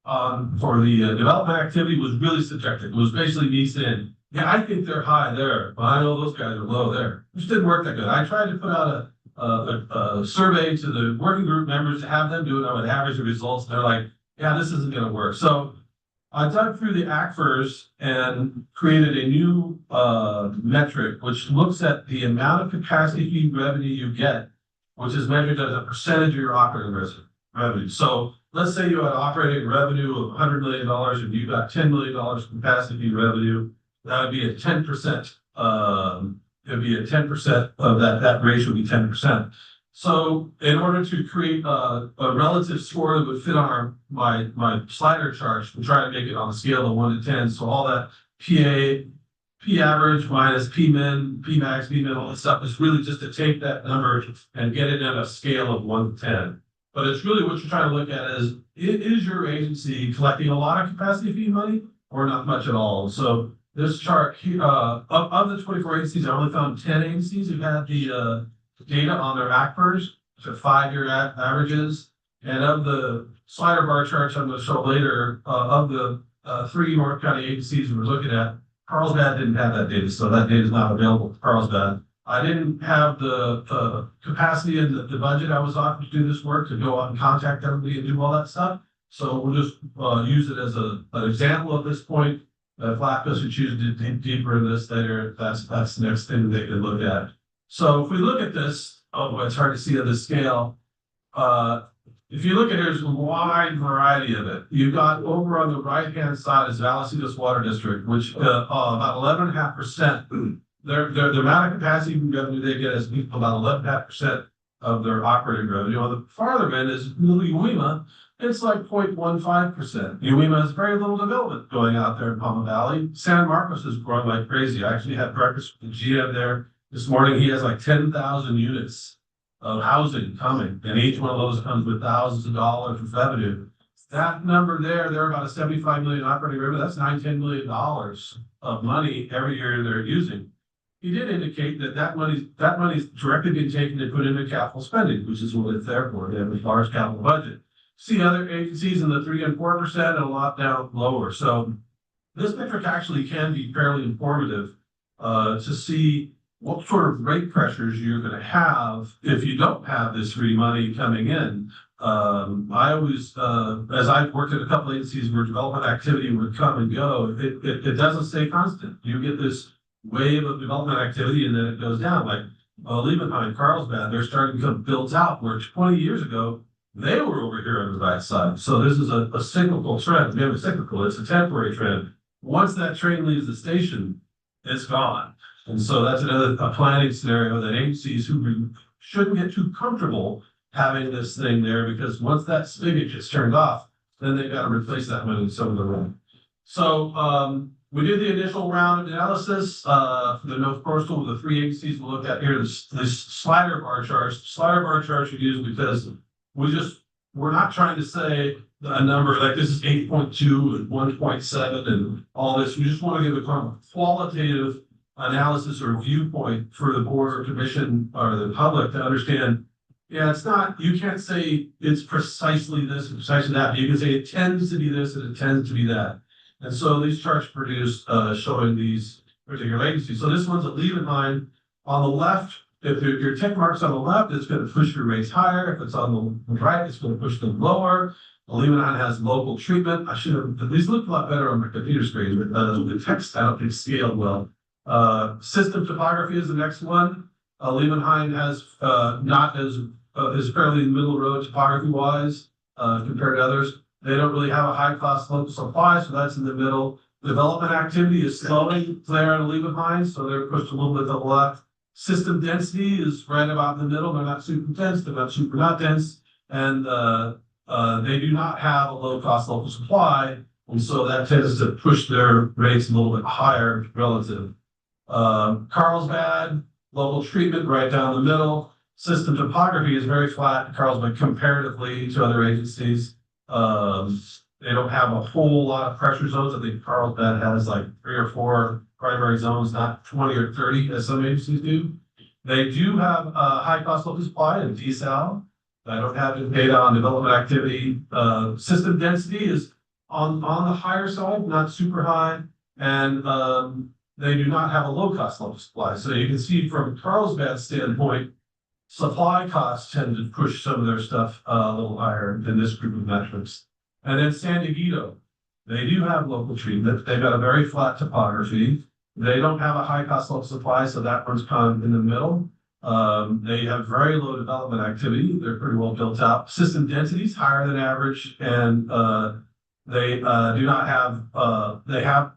[SPEAKER 1] the development activity was really subjective. It was basically me saying, yeah, I think they're high there, but I know those guys are low there. Which didn't work that good. I tried to put out a survey to the working group members to have them do it. I would average the results. They're like, yeah, this isn't going to work. So I dug through the ACFRs and created a new metric, which looks at the amount of capacity fee revenue you get, which is measured as a percentage of your operating revenue. So let's say you had operating revenue of $100 million and you got $10 million capacity fee revenue. That would be a 10%. It would be a 10% of that ratio would be 10%. So in order to create a relative score that would fit on my slider chart, we try to make it on a scale of 1 to 10. So all that P average minus P min, P max, P min, all that stuff is really just to take that number and get it at a scale of 1 to 10. But it's really what you're trying to look at is your agency collecting a lot of capacity fee money or not much at all? So this chart here, of the 24 agencies, I only found 10 agencies who had the data on their ACFRs, which are 5-year averages. And of the slider bar charts I'm going to show later, of the 3 North County agencies we were looking at, Carlsbad didn't have that data, so that data is not available to Carlsbad. I didn't have the capacity and the budget I was offered to do this work to go out and contact everybody and do all that stuff. So we'll just use it as an example at this point. If LAFCOs who choose to dig deeper in this later, that's the next thing they can look at. So if we look at this, it's hard to see on this scale. If you look at there's a wide variety of it. You've got over on the right-hand side is Vallecillos Water District, which about 11.5%. Their amount of capacity revenue they get is about 11.5% of their operating revenue. On the farther end is Uema. It's like 0.15%. Uema has very little development going out there in Palma Valley. San Marcos is growing like crazy. I actually had breakfast with the GM there this morning. He has like 10,000 units of housing coming, and each one of those comes with thousands of dollars of revenue. That number there, they're about a 75 million operating revenue. That's $9-10 million of money every year they're using. He did indicate that money's directly being taken and put into capital spending, which is what it's there for. They have a large capital budget. See other agencies in the 3 and 4% and a lot down lower. So this metric actually can be fairly informative to see what sort of rate pressures you're going to have if you don't have this free money coming in. I always, as I've worked at a couple agencies where development activity would come and go, it doesn't stay constant. You get this wave of development activity and then it goes down. Like Liebenheim, Carlsbad, they're starting to become built out where 20 years ago, they were over here on the right side. So this is a cyclical trend. Maybe cyclical, it's a temporary trend. Once that train leaves the station, it's gone. And so that's another planning scenario that agencies who shouldn't get too comfortable having this thing there, because once that spigot gets turned off, then they've got to replace that money in some of the room. So we did the initial round of analysis for the North Coastal with the 3 agencies we looked at here. This slider bar charts. Slider bar charts are used because we're not trying to say a number like this is 8.2 and 1.7 and all this. We just want to give a kind of qualitative analysis or viewpoint for the board or commission or the public to understand. Yeah, it's not, you can't say it's precisely this and precisely that. You can say it tends to be this and it tends to be that. And so these charts produced showing these particular agencies. So this one's at Liebenheim. On the left if your tick mark's on the left, it's gonna push your rates higher. If it's on the right, it's gonna push them lower. Aluminum has local treatment. I should have, these look a lot better on my computer screen, but the text, I don't think scaled well. System topography is the next one. Liebenheim has, not as, is fairly in the middle of the road topography wise, compared to others. They don't really have a high cost local supply, so that's in the middle. Development activity is slowing there at Liebenheim, so they're pushed a little bit to the left. System density is right about in the middle. They're not super dense, they're not super not dense. And, they do not have a low cost local supply. And so that tends to push their rates a little bit higher relative. Carlsbad, local treatment right down the middle. System topography is very flat in Carlsbad comparatively to other agencies. They don't have a whole lot of pressure zones. I think Carlsbad has like 3 or 4 primary zones, not 20 or 30 as some agencies do. They do have a high cost local supply and desal. I don't have the data on development activity. System density is on the higher side, not super high. And they do not have a low cost local supply. So you can see from Carlsbad's standpoint, supply costs tend to push some of their stuff a little higher than this group of metrics. And then San Diego, they do have local treatment. They've got a very flat topography. They don't have a high cost local supply, so that one's kind of in the middle. They have very low development activity. They're pretty well built out. System density is higher than average, and they do not have. They have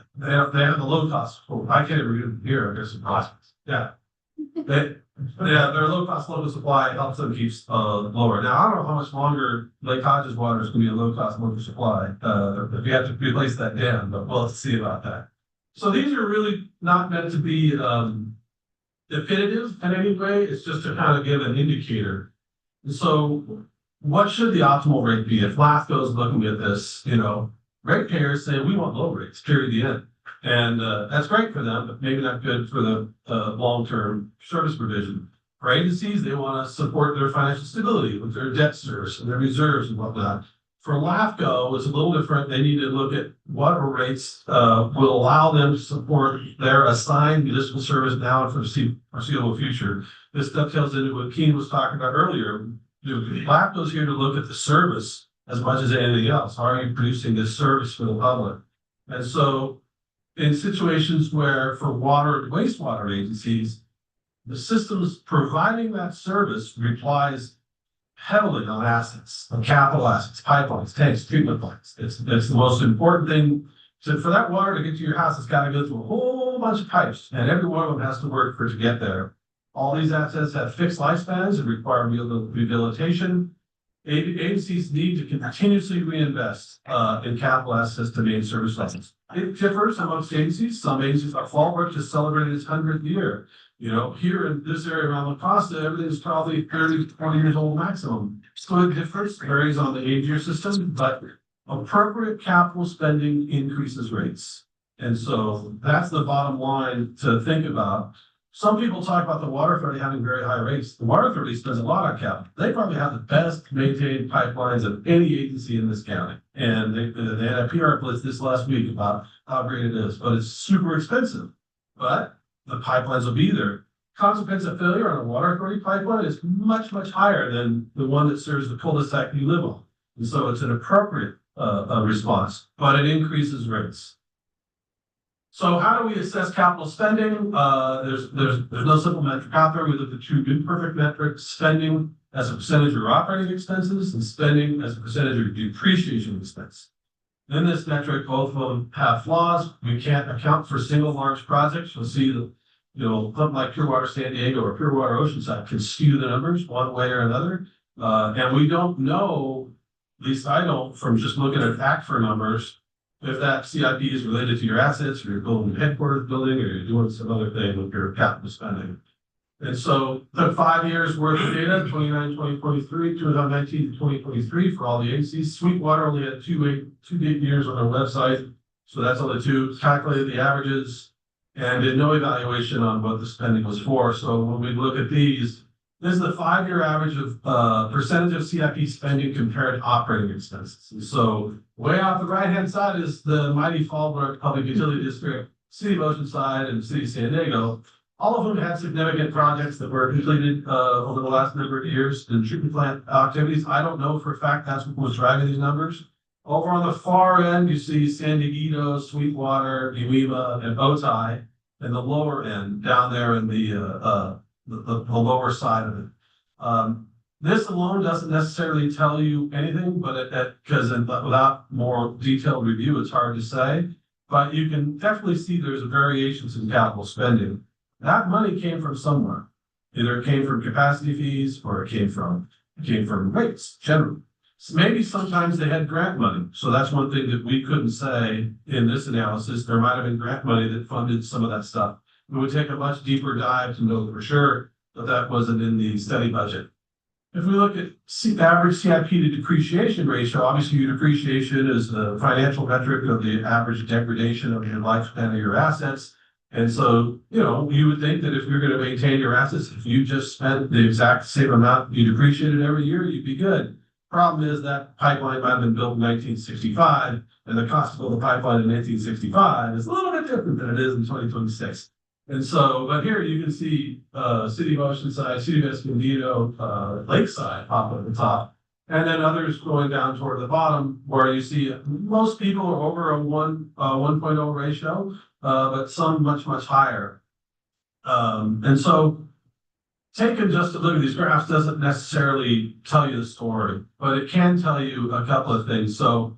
[SPEAKER 1] the low cost. Oh, I can't even read it here. I guess it's possible. Yeah. Their low cost local supply helps them keep lower. Now I don't know how much longer Leucadia's water is going to be a low cost local supply if you have to replace that dam, but we'll have to see about that. So these are really not meant to be definitive in any way. It's just to kind of give an indicator. And so what should the optimal rate be? If LAFCO is looking at this, ratepayers say we want low rates, period, the end. And that's great for them, but maybe not good for the long-term service provision. For agencies, they want to support their financial stability with their debt service and their reserves and whatnot. For LAFCO, it's a little different. They need to look at what rates will allow them to support their assigned municipal service now and for the foreseeable future. This dovetails into what Keen was talking about earlier. LAFCO's here to look at the service as much as anything else. How are you producing this service for the public? And so in situations where for water and wastewater agencies, the systems providing that service relies heavily on assets, on capital assets, pipelines, tanks, treatment plants. It's the most important thing. So for that water to get to your house, it's got to go through a whole bunch of pipes, and every one of them has to work for it to get there. All these assets have fixed lifespans and require rehabilitation. Agencies need to continuously reinvest in capital assets to maintain service levels. It differs amongst agencies. Some agencies, like Fallbrook just celebrated its 100th year. Here in this area around La Costa, everything's probably 30 to 20 years old maximum. So it differs, varies on the age of your system, but appropriate capital spending increases rates. And so that's the bottom line to think about. Some people talk about the water authority having very high rates. The water authority spends a lot on capital. They probably have the best maintained pipelines of any agency in this county. And they had a PR blitz this last week about how great it is, but it's super expensive. But the pipelines will be there. Consequence of failure on a water authority pipeline is much, much higher than the one that serves the cul-de-sac you live on. And so it's an appropriate response, but it increases rates. So how do we assess capital spending? There's no simple metric out there. We look at 2 imperfect metrics: spending as a percentage of your operating expenses and spending as a percentage of your depreciation expense. In this metric, both of them have flaws. We can't account for single large projects. You'll see that, something like Pure Water San Diego or Pure Water Oceanside can skew the numbers one way or another. And we don't know, at least I don't, from just looking at ACFR numbers, if that CIP is related to your assets, or you're building a headquarters building, or you're doing some other thing with your capital spending. And so the 5 years worth of data, 2019 to 2023 for all the agencies. Sweetwater only had two date years on their website. So that's only 2. Calculated the averages and did no evaluation on what the spending was for. So when we look at these, this is the 5-year average of percentage of CIP spending compared to operating expenses. And so way off the right-hand side is the mighty Fallbrook Public Utility District, City of Oceanside, and City of San Diego. all of them had significant projects that were completed, over the last number of years in treatment plant activities. I don't know for a fact that's what was driving these numbers. Over on the far end, you see San Diego, Sweetwater, Uema, and Otay. And the lower end, down there in the lower side of it. This alone doesn't necessarily tell you anything, but because without more detailed review, it's hard to say. But you can definitely see there's variations in capital spending. That money came from somewhere. Either it came from capacity fees or it came from rates generally. So maybe sometimes they had grant money. So that's one thing that we couldn't say in this analysis. There might have been grant money that funded some of that stuff. It would take a much deeper dive to know for sure that that wasn't in the study budget. If we look at average CIP to depreciation ratio, obviously your depreciation is the financial metric of the average degradation of your lifespan of your assets. And so, you would think that if you're going to maintain your assets, if you just spent the exact same amount you depreciated every year, you'd be good. Problem is that pipeline might have been built in 1965, and the cost to build a pipeline in 1965 is a little bit different than it is in 2026. And so, but here you can see City of Oceanside, City of Escondido, Lakeside pop at the top, and then others going down toward the bottom where you see most people are over a 1.0 ratio, but some much, much higher. And so taking just a look at these graphs doesn't necessarily tell you the story, but it can tell you a couple of things. So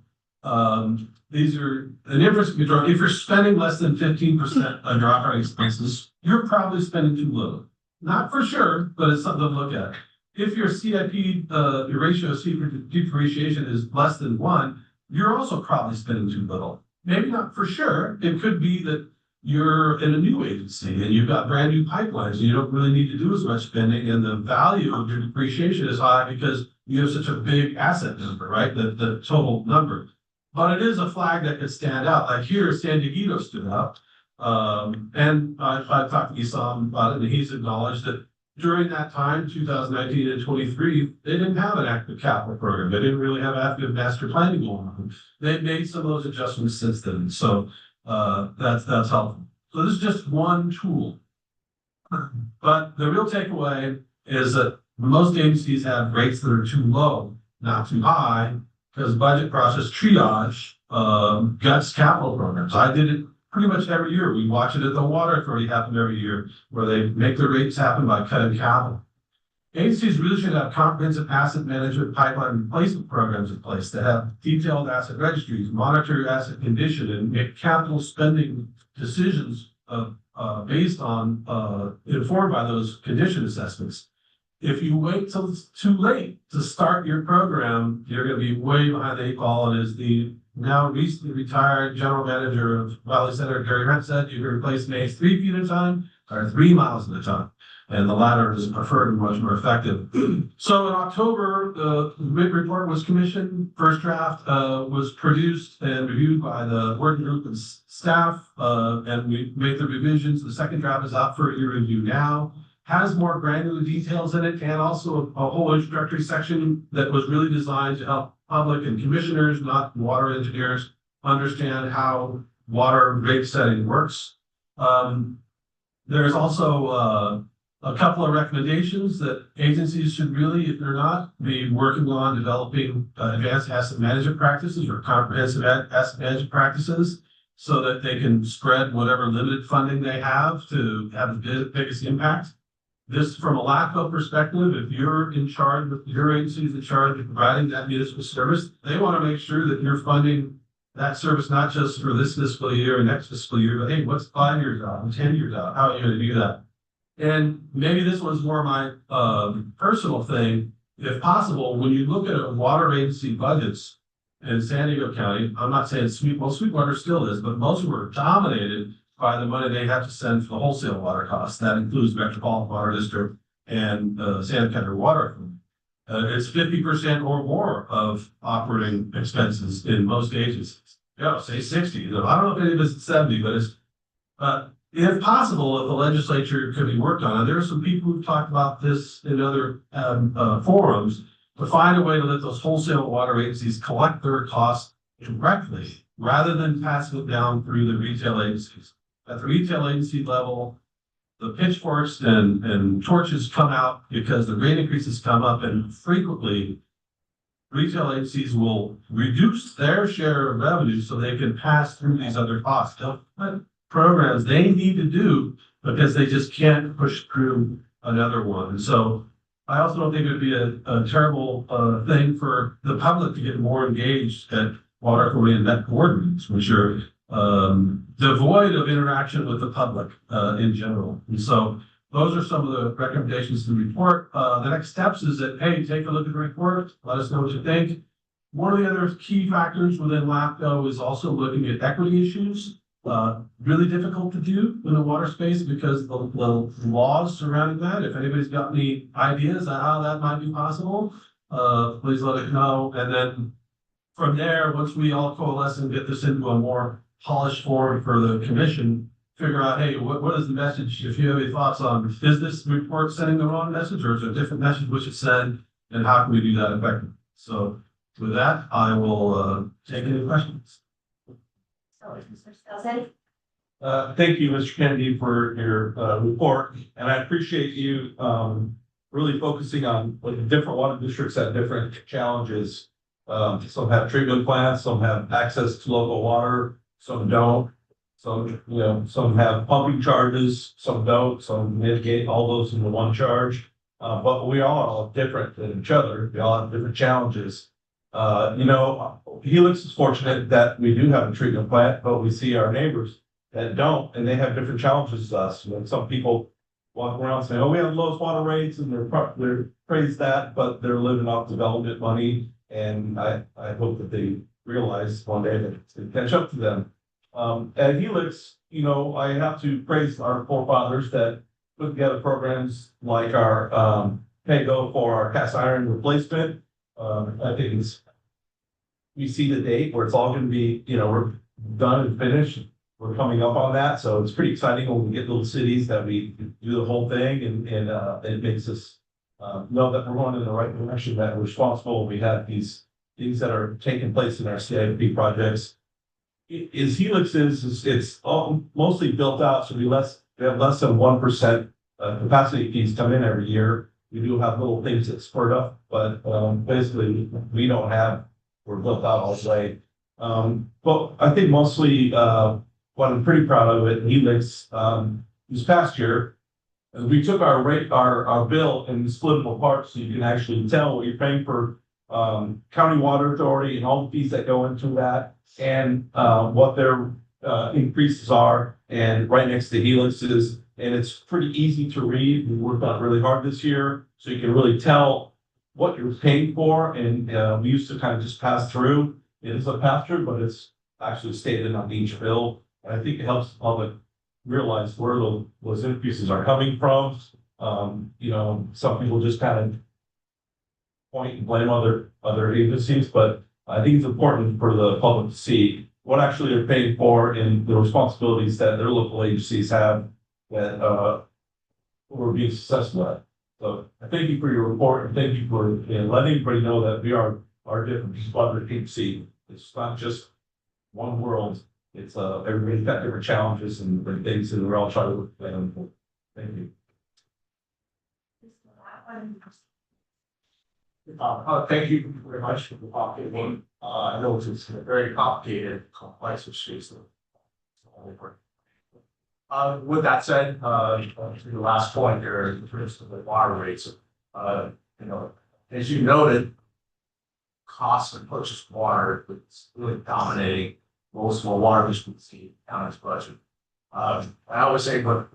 [SPEAKER 1] these are an inference can be drawn. If you're spending less than 15% on your operating expenses, you're probably spending too little. Not for sure, but it's something to look at. If your CIP, your ratio of CIP depreciation is less than 1, you're also probably spending too little. Maybe not for sure. It could be that you're in a new agency and you've got brand new pipelines and you don't really need to do as much spending, and the value of your depreciation is high because you have such a big asset number, right? The total number. But it is a flag that could stand out. Like here, San Diego stood up. And I talked to Isam about it, and he's acknowledged that during that time, 2019 and 23, they didn't have an active capital program. They didn't really have active master planning going on. They've made some of those adjustments since then. So that's helpful. So this is just one tool. But the real takeaway is that most agencies have rates that are too low, not too high, because budget process triage guts capital programs. I did it pretty much every year. We watch it at the Water Authority happen every year, where they make the rates happen by cutting capital. Agencies really should have comprehensive asset management pipeline replacement programs in place that have detailed asset registries, monitor asset condition, and make capital spending decisions based on informed by those condition assessments. If you wait till it's too late to start your program, you're going to be way behind the 8 ball. And as the now recently retired general manager of Valley Center, Gary Hunt, said, you can replace mains 3 feet at a time or 3 miles at a time. And the latter is preferred and much more effective. So in October, the report was commissioned. First draft was produced and reviewed by the working group and staff, and we made the revisions. The second draft is out for your review now. Has more granular details in it, and also a whole introductory section that was really designed to help public and commissioners, not water engineers, understand how water rate setting works. There's also a couple of recommendations that agencies should really, if they're not, be working on developing advanced asset management practices or comprehensive asset management practices, so that they can spread whatever limited funding they have to have the biggest impact. This, from a LAFCO perspective, if you're in charge, if your agency is in charge of providing that municipal service, they want to make sure that you're funding that service, not just for this fiscal year and next fiscal year, but hey, what's 5 years out and 10 years out? How are you going to do that? And maybe this one's more my personal thing. If possible, when you look at water agency budgets in San Diego County, I'm not saying Sweetwater still is, but most of them are dominated by the money they have to send for the wholesale water costs. That includes Metropolitan Water District and San Pedro Water. It's 50% or more of operating expenses in most agencies. Say 60. I don't know if any of it's 70, but it's if possible, if the legislature could be worked on. And there are some people who've talked about this in other forums, to find a way to let those wholesale water agencies collect their costs directly rather than passing it down through the retail agencies. At the retail agency level, the pitchforks and torches come out because the rate increases come up, and frequently retail agencies will reduce their share of revenue so they can pass through these other costs. They'll put programs they need to do because they just can't push through another one. And so I also don't think it would be a terrible thing for the public to get more engaged at water authority and net coordinates, which are devoid of interaction with the public in general. And so those are some of the recommendations in the report. The next steps is that, hey, take a look at the report, let us know what you think. One of the other key factors within LAFCO is also looking at equity issues. Really difficult to do in the water space because the laws surrounding that. If anybody's got any ideas on how that might be possible, please let us know. And then from there, once we all coalesce and get this into a more polished form for the commission, figure out, hey, what is the message? If you have any thoughts on, is this report sending the wrong message, or is there a different message we should send, and how can we do that effectively? So with that, I will take any questions.
[SPEAKER 2] Mr. Stelzner?
[SPEAKER 1] Thank you, Mr. Kennedy, for your report, and I appreciate you really focusing on like different water districts have different challenges. Some have treatment plants, some have access to local water, some don't. Some have pumping charges, some don't, some mitigate all those into one charge. But we all are different than each other. We all have different challenges. Helix is fortunate that we do have a treatment plant, but we see our neighbors that don't, and they have different challenges to us. Some people walk around saying, "Oh, we have the lowest water rates," and they're praise that, but they're living off development money. And I hope that they realize one day that it's going to catch up to them. At Helix, I have to praise our forefathers that put together programs like our pay-go for our cast iron replacement. I think we see the date where it's all going to be, we're done and finished. We're coming up on that, so it's pretty exciting when we get little cities that we do the whole thing, and it makes us know that we're going in the right direction, that we're responsible. We have these things that are taking place in our CIP projects. Helix it's all mostly built out, so we have less than 1% capacity fees come in every year. We do have little things that spurt up, but basically we're built out all the way. But I think mostly what I'm pretty proud of at Helix this past year, we took our bill and split them apart so you can actually tell what you're paying for county water authority and all the fees that go into that, and what their increases are, and right next to Helix's, and it's pretty easy to read. We worked on it really hard this year, so you can really tell what you're paying for, and we used to kind of just pass through. It is a pass through, but it's actually stated on each bill. And I think it helps the public realize where those increases are coming from. Some people just kind of point and blame other agencies, but I think it's important for the public to see what actually they're paying for and the responsibilities that their local agencies have that we're being successful at. So I thank you for your report, and thank you for letting everybody know that we are different. This is what we're see. It's not just one world. It's everybody's got different challenges and things, and we're all trying to work together. Thank you.
[SPEAKER 7] Thank you very much for the update. I know it's a very complicated, complex issue. With that said, to the last point there, in terms of the water rates, as you noted, cost of purchased water is really dominating most of the water districts in the county's budget. I always say, but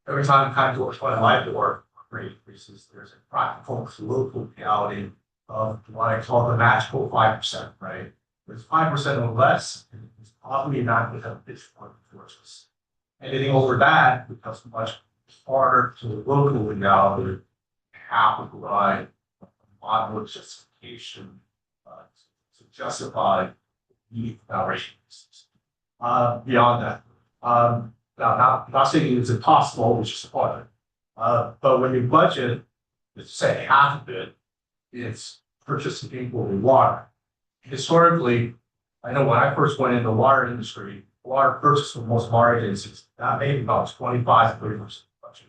[SPEAKER 7] every time I kind of do what I like to work, rate increases, there's a practical political reality of what I call the magical 5%, right? If it's 5% or less, it's probably not going to have this one forces. Anything over that becomes much harder to local reality, have to provide a model justification to justify the rate increases. Beyond that, not saying it's impossible, which is part of it. But when you budget, let's say half of it, it's purchasing equal water. Historically, I know when I first went into the water industry, water purchase for most water agencies, that made about 25 to 30% budget.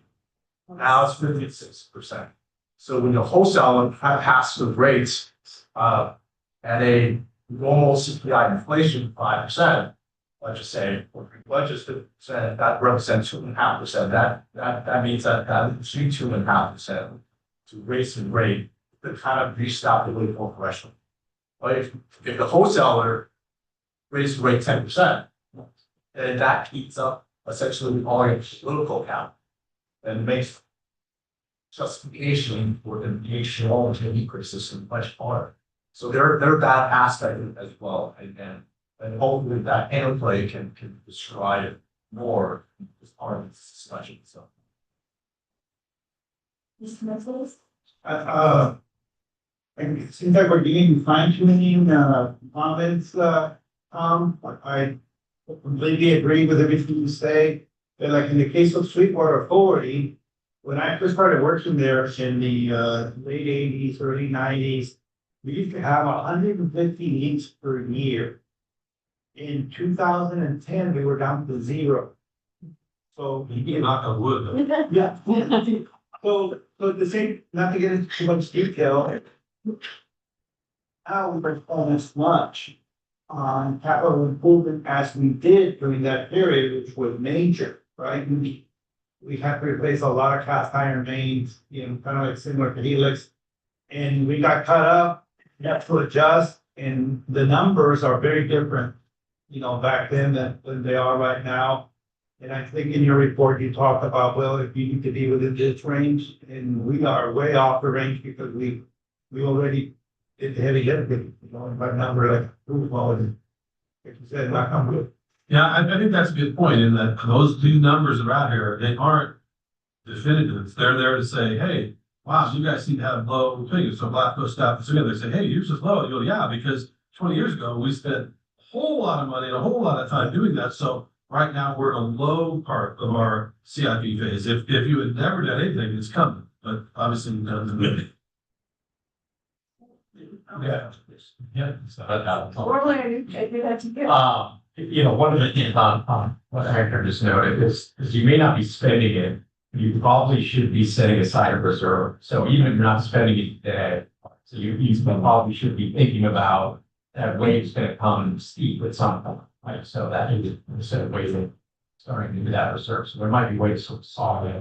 [SPEAKER 3] Now it's 56%. So when the wholesaler has the rates, at a normal CPI inflation, 5%, let's just say, or budget 50%, that represents 2.5%. That means that between 2.5% to raise the rate to kind of restart the rate more threshold. But if the wholesaler raises the rate 10%, then that heats up essentially all your political account and makes justification for the national increases much harder. So there that aspect as well, and hopefully that interplay can describe more as part of this discussion. So.
[SPEAKER 6] And it seems like we're getting fine tuning, comments, I completely agree with everything you say. But like in the case of Sweetwater Authority, when I first started working there in the, late 80s, early 90s, we used to have 150 leaks per year. In 2010, we were down to 0. So.
[SPEAKER 1] Knock on wood, though.
[SPEAKER 6] Yeah. So the same, not to get into too much detail. Now we don't spend as much on capital improvement as we did during that period, which was major, right? We had to replace a lot of cast iron mains, kind of like similar to Helix. And we got cut up, you have to adjust, and the numbers are very different, back then than they are right now. And I think in your report, you talked about, well, if you need to be within this range, and we are way off the range because we already did the heavy lifting, by number like approval and like you said, not come good.
[SPEAKER 1] Yeah, I think that's a good point in that those two numbers that are out here, they aren't definitive. They're there to say, hey, wow, you guys seem to have low figures. So LAFCO staff is together, they say, hey, yours is low. You go, yeah, because 20 years ago, we spent a whole lot of money and a whole lot of time doing that. So right now, we're in a low part of our CIP phase. If you had never done anything, it's coming, but obviously we've done the
[SPEAKER 7] Yeah. So,
[SPEAKER 8] I do that to get.
[SPEAKER 7] one of the things on what Hector just noted is you may not be spending it, you probably should be setting aside a reserve. So even if you're not spending it today, so you probably should be thinking about that wave's gonna come steep at some point, right? So that is instead of waiting, starting to do that reserve. So there might be ways to solve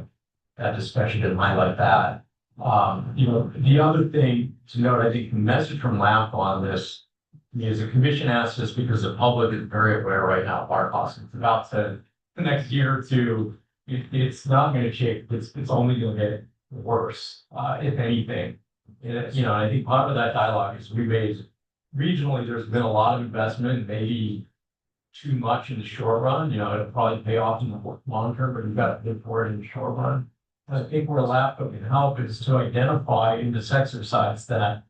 [SPEAKER 7] that discussion didn't highlight that. The other thing to note, I think the message from LAFCO on this is the commission asked this because the public is very aware right now of our costs. It's about to, the next year or two, it's not going to change. It's only going to get worse, if anything. I think part of that dialogue is we raised regionally, there's been a lot of investment, maybe too much in the short run. It'll probably pay off in the long term, but you've got to pay for it in the short run. I think where LAFCO can help is to identify in this exercise that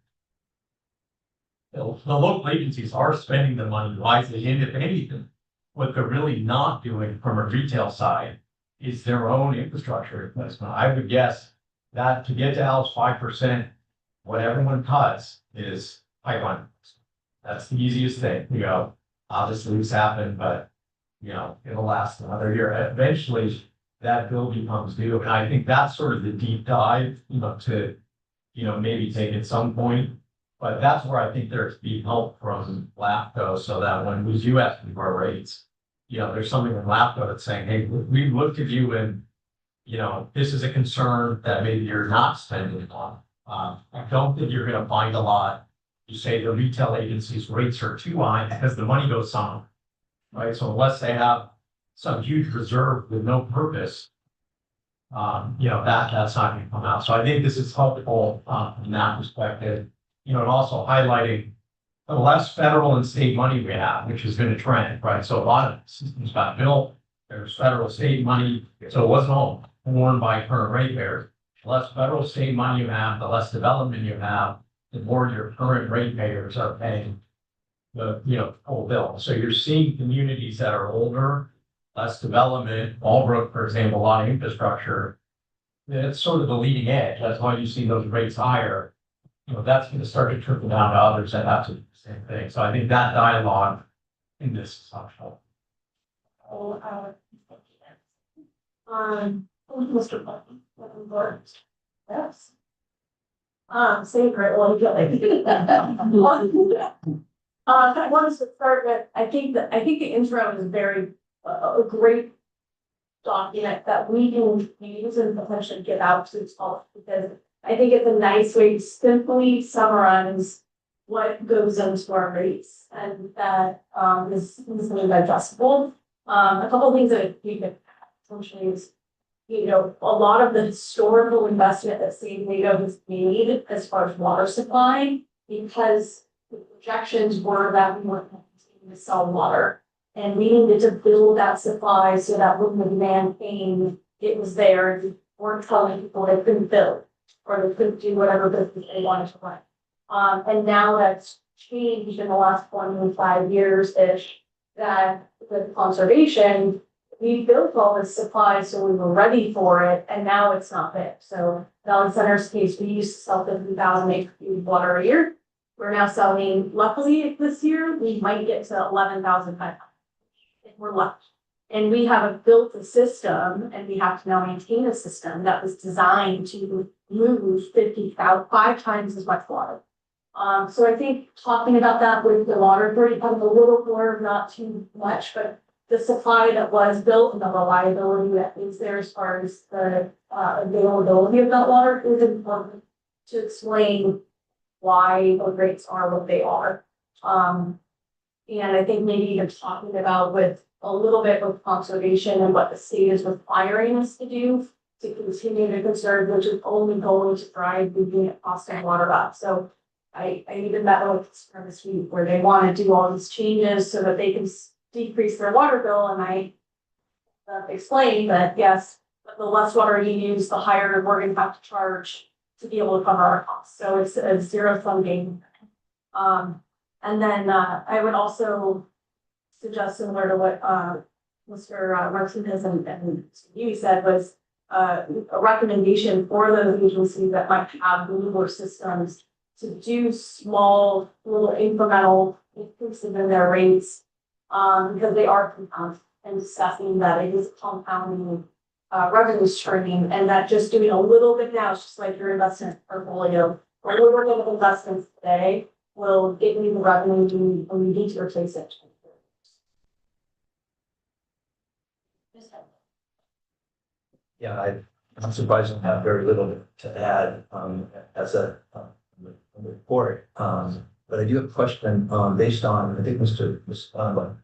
[SPEAKER 7] the local agencies are spending the money wisely, and if anything, what they're really not doing from a retail side is their own infrastructure investment. I would guess that to get to Al's 5%, what everyone cuts is pipeline. That's the easiest thing. Obviously this happened, but it'll last another year. Eventually, that bill becomes due, and I think that's sort of the deep dive, to maybe take at some point. But that's where I think there's be help from LAFCO, so that when we do ask for our rates, there's something in LAFCO that's saying, hey, we looked at you and, this is a concern that maybe you're not spending on. I don't think you're going to find a lot. You say the retail agencies' rates are too high because the money goes on, right? So unless they have some huge reserve with no purpose, that's not going to come out. So I think this is helpful from that perspective. And also highlighting the less federal and state money we have, which has been a trend, right? So a lot of systems got built, there's federal state money, so it wasn't all borne by current ratepayers. The less federal state money you have, the less development you have, the more your current ratepayers are paying the whole bill. So you're seeing communities that are older, less development, Walbrook, for example, a lot of infrastructure. It's sort of the leading edge. That's why you see those rates higher. That's going to start to trickle down to others that have to do the same thing. So I think that dialogue in this is helpful.
[SPEAKER 8] Mr. Bucky,
[SPEAKER 10] Yes. Favorite one, I wanted to start with, I think the intro is very, a great document that we can use and potentially give out to all, because I think it's a nice way to simply summarize what goes into our rates, and that, is digestible. A couple of things that we could essentially is, a lot of the historical investment that San Diego has made as far as water supply, because the projections were that we weren't going to continue to sell water. And we needed to build that supply so that when the demand came, it was there, and we weren't telling people they couldn't build, or they couldn't do whatever business they wanted to run. And now that's changed in the last 25 years-ish, that with conservation, we built all this supply so we were ready for it, and now it's not there. So Valley Center's case, we used to sell 50,000 acre feet of water a year. We're now selling, luckily this year, we might get to 11,500 if we're lucky. And we have built a system, and we have to now maintain a system that was designed to move 50,000, 5 times as much water. So I think talking about that with the water authority, a little more, not too much, but the supply that was built and the reliability that is there as far as the availability of that water is important to explain why the rates are what they are. And I think maybe even talking about with a little bit of conservation and what the state is requiring us to do to continue to conserve, which is only going to drive the unit cost of water up. So I even met with this week where they want to do all these changes so that they can decrease their water bill, and I explained that yes, but the less water you use, the higher we're going to have to charge to be able to cover our costs. So it's a zero-sum game. And then I would also suggest, similar to what Mr. Martinez and you said, was a recommendation for those agencies that might have newer systems to do small, little incremental increases in their rates, because they are compound, and discussing that it is compounding revenue stream, and that just doing a little bit now, it's just like your investment portfolio, a little bit of investments today will get you the revenue you need to replace it.
[SPEAKER 3] Yeah, I'm surprised I have very little to add, as a report. But I do have a question, based on, I think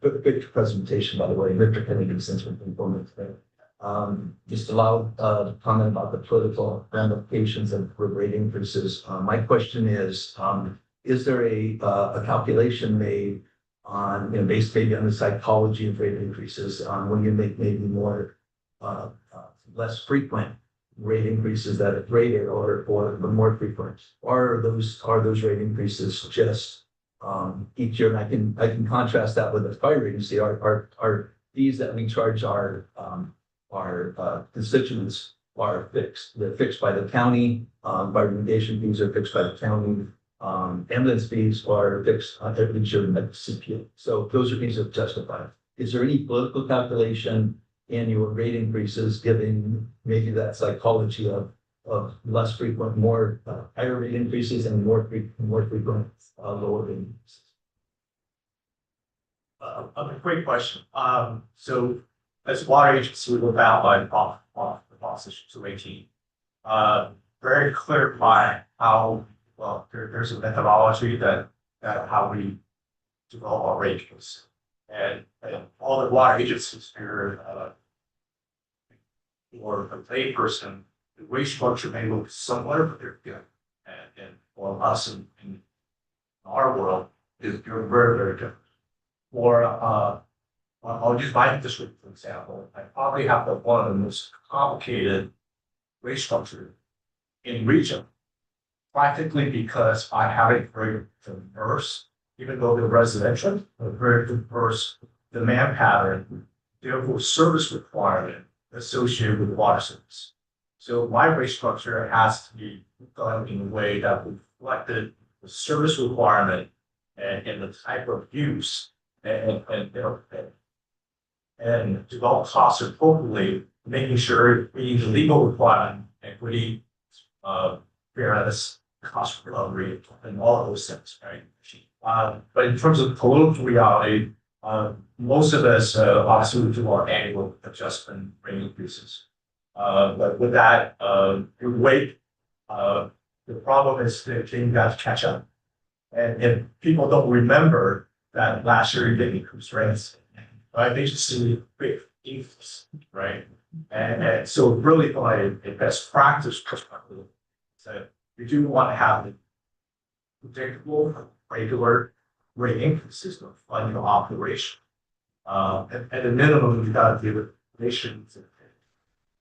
[SPEAKER 3] good presentation, by the way, Mr. Kennedy, since we've been going today. Just allow, comment about the political ramifications of rate increases. My question is there a calculation made on, based maybe on the psychology of rate increases, when you make maybe more, less frequent rate increases that are greater, or the more frequent, are those rate increases just each year? And I can contrast that with the fire agency. Our fees that we charge our constituents are fixed. They're fixed by the county. Fire remediation fees are fixed by the county. Ambulance fees are fixed on every insured at CPA. So those are things that justify. Is there any political calculation annual rate increases, giving maybe that psychology of less frequent, more higher rate increases, and more frequent lower rate increases? A great question. So as water agency, we were outlined off the policy 218. Very clear by how there's a methodology that how we develop our rates. And all the water agencies here, or a layperson, the rate structure may look similar, but they're good. And for us in our world, is you're very, very different. Or I'll use my district for example. I probably have one of the most complicated rate structure in region. Practically because I have a very diverse, even though they're residential, a very diverse demand pattern, therefore service requirement associated with water service. So my rate structure has to be done in a way that reflected the service requirement and the type of use and develop costs appropriately, making sure we use the legal requirement and equity, fairness, cost recovery, and all of those things, right? But in terms of political reality, most of us obviously do our annual adjustment rate increases. But with that, you wait. The problem is that you got to catch up. And if people don't remember that last year you didn't increase rates, right? They just see big increase, right? And so really from a best practice perspective, so you do want to have the predictable, regular rate increases of funding operation. At the minimum, you got to deal with relations and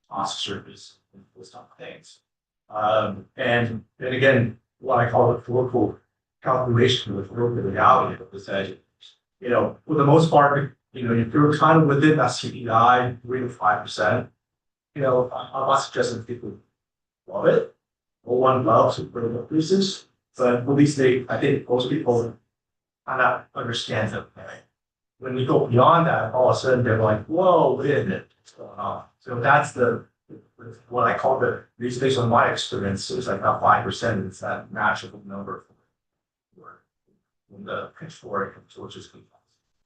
[SPEAKER 3] cost service and those type of things. And again, what I call the political calculation with local reality is that, you know, for the most part, you know, if you're kind of within that CPI 3 to 5%, you know, I'm not suggesting people love it. No one loves rate increases, but at least I think most people kind of understand that. Right? When you go beyond that, all of a sudden they're like, whoa, wait a minute, what's going on? So that's what I call at least based on my experience, it's like about 5%. It's that natural number for the pitchfork torches.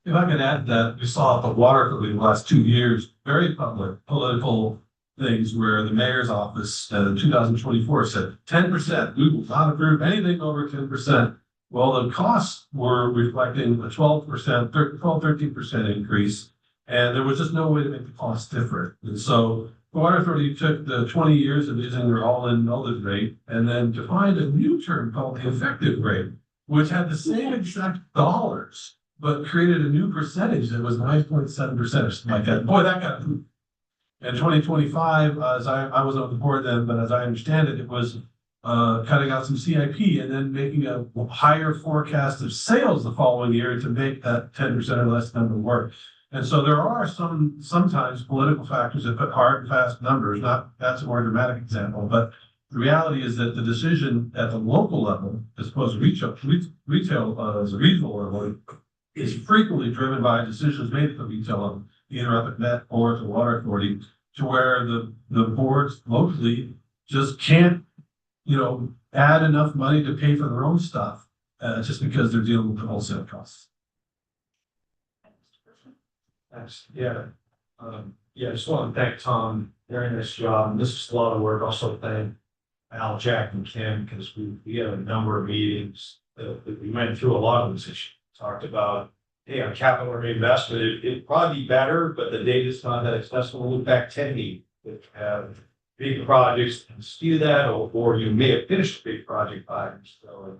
[SPEAKER 1] If I can add that, we saw at the water for the last 2 years, very public political things where the mayor's office in 2024 said 10%, we will not approve anything over 10%. Well, the costs were reflecting a 12%, 13% increase, and there was just no way to make the costs different. And so the Water Authority took the 20 years of using their all-in millage rate and then defined a new term called the effective rate, which had the same exact dollars, but created a new percentage that was 9.7% or something like that. Boy, that got approved. In 2025, as I wasn't on the board then, but as I understand it, it was cutting out some CIP and then making a higher forecast of sales the following year to make that 10% or less number work. And so there are sometimes political factors that put hard and fast numbers. That's a more dramatic example, but the reality is that the decision at the local level, as opposed to retail as a regional level, is frequently driven by decisions made at the retail level, either at the Met or the Water Authority, to where the boards locally just can't, you know, add enough money to pay for their own stuff, just because they're dealing with the wholesale costs.
[SPEAKER 7] Thanks. Yeah. Yeah, I just want to thank Tom, very nice job. This is a lot of work. Also thank Al, Jack, and Kim, because we had a number of meetings that we went through a lot of this issue. Talked about, hey, on capital reinvestment, it'd probably be better, but the data's not that accessible. Look back 10 years, that have big projects and do that, or you may have finished a big project by yourself.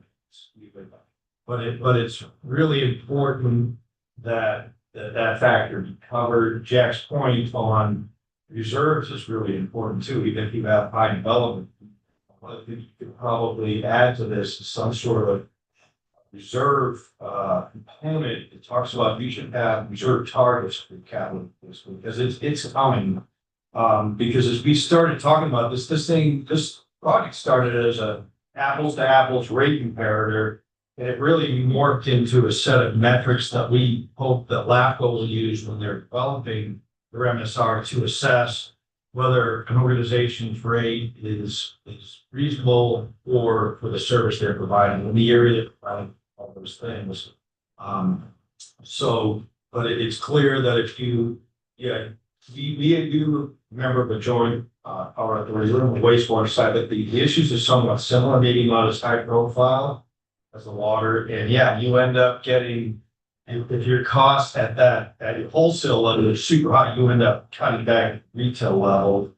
[SPEAKER 7] But it's really important that factor be covered. Jack's point on reserves is really important too, even if you have high development. One of the things you could probably add to this is some sort of reserve component. It talks about you should have reserve targets for capital because it's coming. Because as we started talking about this project started as a apples to apples rate comparator, and it really morphed into a set of metrics that we hope that LAFCO will use when they're developing their MSR to assess whether an organization's rate is reasonable for the service they're providing in the area they're providing all those things. But it's clear that if you, we do remember the joint power authority on the wastewater side, that the issues are somewhat similar, maybe not as high profile as the water. And you end up getting, if your cost at your wholesale level is super high, you end up cutting back at retail level.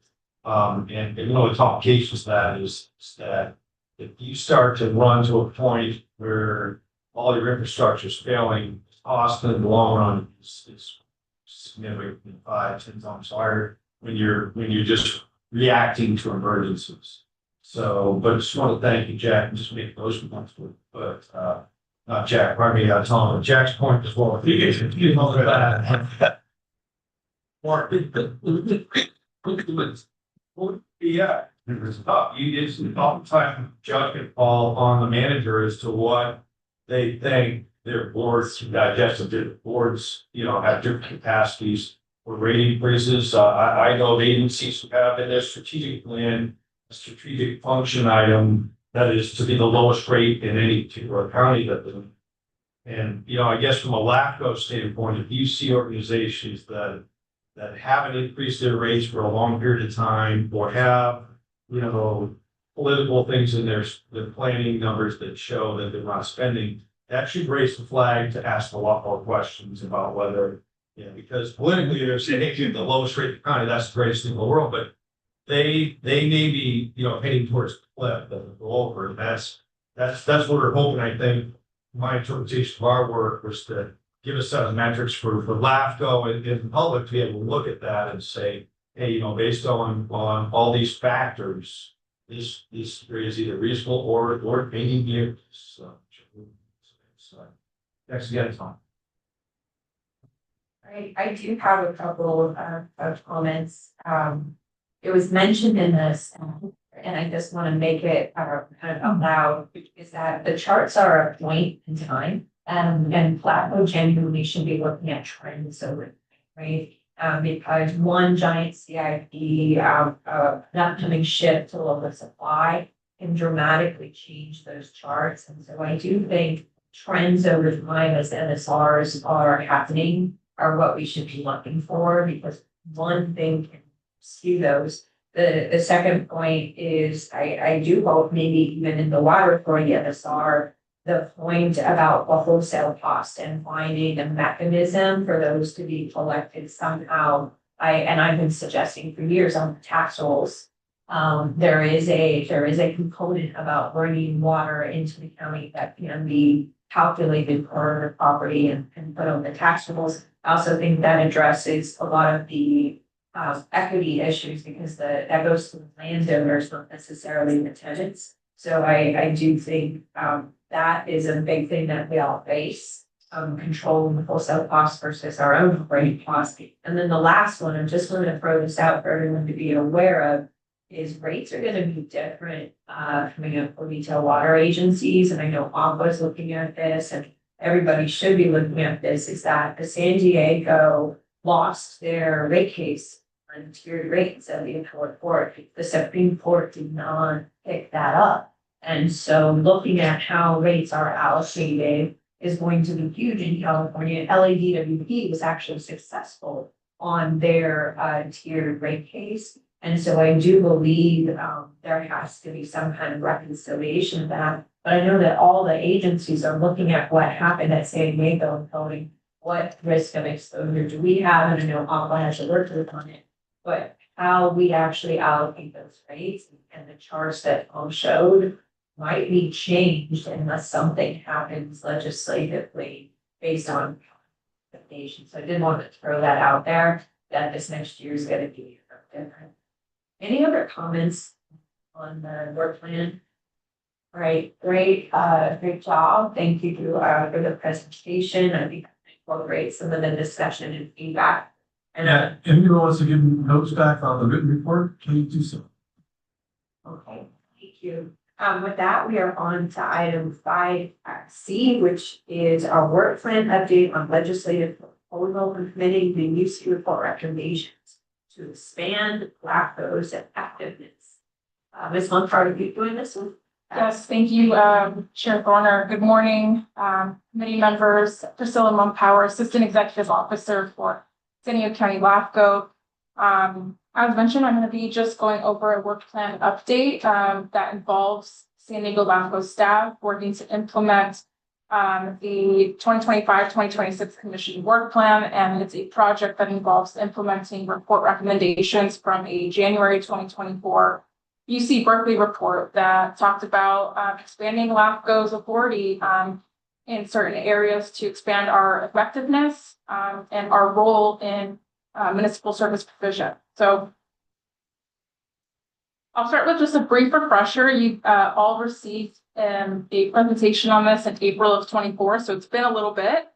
[SPEAKER 7] And one of the complications of that is that if you start to run to a point where all your infrastructure is failing, cost in the long run is significantly 5-10 times higher when you're just reacting to emergencies. So, but I just want to thank you, Jack, and just make those points. But not Jack, pardon me, Tom. But Jack's point as well. You know that. Yeah, it's tough. It's oftentimes judgment call on the manager as to what they think their boards digestive. Their boards, have different capacities for rate increases. I know the agencies have in their strategic plan
[SPEAKER 1] strategic function item that is to be the lowest rate in any particular county that doesn't. And, you know, I guess from a LAFCO standpoint, if you see organizations that haven't increased their rates for a long period of time or have, you know, political things in their planning numbers that show that they're not spending, that should raise the flag to ask a lot more questions about whether, you know, because politically they're saying, hey, the lowest rate in the county, that's the greatest thing in the world, but they may be, you know, heading towards the cliff that go over. And that's what we're hoping. I think my interpretation of our work was to give a set of metrics for LAFCO and the public to be able to look at that and say, hey, you know, based on all these factors, this is either reasonable or maybe near. So thanks again, Tom.
[SPEAKER 2] I do have a couple of comments. It was mentioned in this, and I just want to make it kind of out loud, is that the charts are a point in time, and LAFCO genuinely should be looking at trends over time, right? Because one giant CIP, an upcoming shift to local supply can dramatically change those charts. And so I do think trends over time as NSRs are happening are what we should be looking for, because one thing can skew those. The second point is I do hope maybe even in the water for the NSR, the point about the wholesale cost and finding a mechanism for those to be collected somehow. I've been suggesting for years on the tax rolls. There is a component about bringing water into the county that can be calculated per property and put on the tax rolls. I also think that addresses a lot of the equity issues, because that goes to the landowners, not necessarily the tenants. So I do think that is a big thing that we all face, controlling the wholesale costs versus our own operating costs. And then the last one, I'm just going to throw this out for everyone to be aware of, is rates are going to be different coming up for retail water agencies. And I know Aqua is looking at this, and everybody should be looking at this, is that the San Diego lost their rate case on tiered rates at the appellate court. The Supreme Court did not pick that up. And so looking at how rates are allocated is going to be huge in California. LADWP was actually successful on their tiered rate case. And so I do believe there has to be some kind of reconciliation of that. But I know that all the agencies are looking at what happened at San Diego and going, what risk of exposure do we have? And I know Aqua has to work on it, but how we actually allocate those rates and the charts that Tom showed might be changed unless something happens legislatively based on recommendations. So I did want to throw that out there, that this next year is going to be different. Any other comments on the work plan? All right, great job. Thank you for the presentation. I think I incorporate some of the discussion and feedback. And
[SPEAKER 3] Yeah, anyone wants to give notes back on the written report, can you do so?
[SPEAKER 2] okay, thank you. With that, we are on to item 5C, which is our work plan update on legislative proposal implementing the UC report recommendations to expand LAFCOs effectiveness. Ms. Montfort, are you doing this one?
[SPEAKER 8] Yes, thank you, Chair Thorner. Good morning, committee members. Priscilla Mumpower, Assistant Executive Officer for San Diego County LAFCO. As mentioned, I'm going to be just going over a work plan update that involves San Diego LAFCO staff working to implement the 2025-2026 Commission work plan, and it's a project that involves implementing report recommendations from a January 2024 UC Berkeley report that talked about expanding LAFCO's authority in certain areas to expand our effectiveness and our role in municipal service provision. So I'll start with just a brief refresher. You all received a presentation on this in April of 24, so it's been a little bit,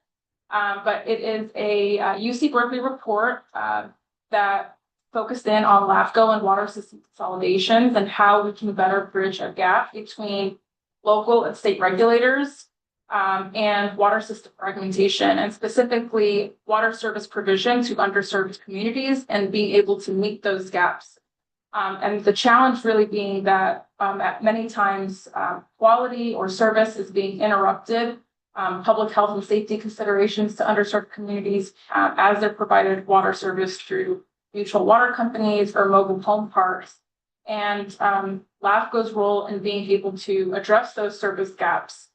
[SPEAKER 8] but it is a UC Berkeley report that focused in on LAFCO and water system consolidations and how we can better bridge a gap between local and state regulators and water system fragmentation, and specifically water service provision to underserved communities and being able to meet those gaps And the challenge really being that at many times quality or service is being interrupted. Public health and safety considerations to underserved communities as they're provided water service through mutual water companies or mobile home parks. And LAFCO's role in being able to address those service gaps.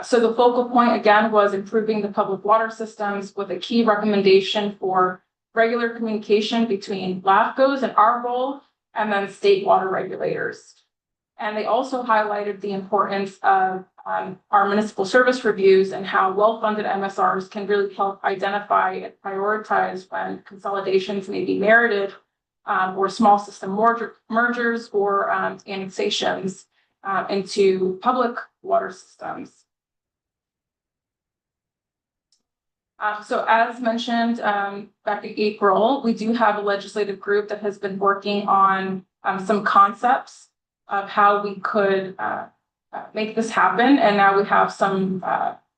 [SPEAKER 8] So the focal point again was improving the public water systems with a key recommendation for regular communication between LAFCOs and our role, and then state water regulators. And they also highlighted the importance of our municipal service reviews and how well-funded MSRs can really help identify and prioritize when consolidations may be merited, or small system mergers or annexations into public water systems. So as mentioned back in April, we do have a legislative group that has been working on some concepts of how we could make this happen. And now we have some,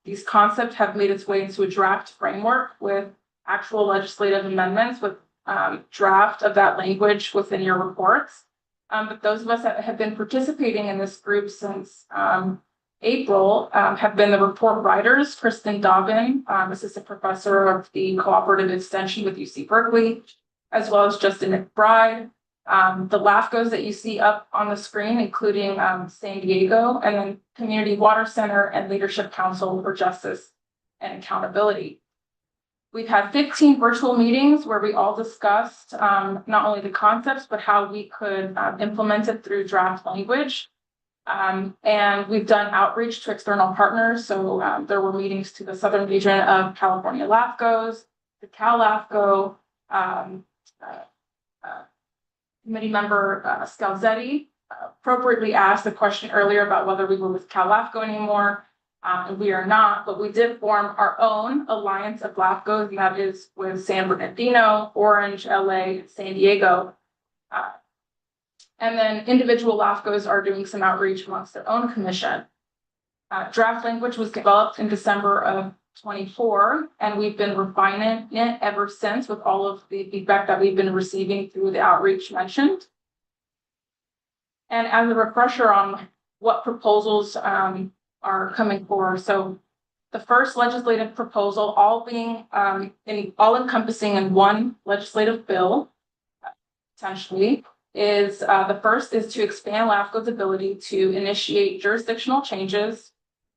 [SPEAKER 8] these concepts have made its way into a draft framework with actual legislative amendments with draft of that language within your reports. But those of us that have been participating in this group since April have been the report writers, Kristen Dobbin, assistant professor of the cooperative extension with UC Berkeley, as well as Justin McBride, the LAFCOs that you see up on the screen, including San Diego, and then Community Water Center and Leadership Council for Justice and Accountability. We've had 15 virtual meetings where we all discussed not only the concepts, but how we could implement it through draft language. And we've done outreach to external partners. So there were meetings to the Southern Region of California LAFCOs, the Cal LAFCO, committee member Scalzetti appropriately asked the question earlier about whether we were with Cal LAFCO anymore. And we are not, but we did form our own alliance of LAFCOs, and that is with San Bernardino, Orange, LA, San Diego. And then individual LAFCOs are doing some outreach amongst their own commission. Draft language was developed in December of 24, and we've been refining it ever since with all of the feedback that we've been receiving through the outreach mentioned. And as a refresher on what proposals are coming forward. So the first legislative proposal, all being all encompassing in one legislative bill, potentially, is the first is to expand LAFCO's ability to initiate jurisdictional changes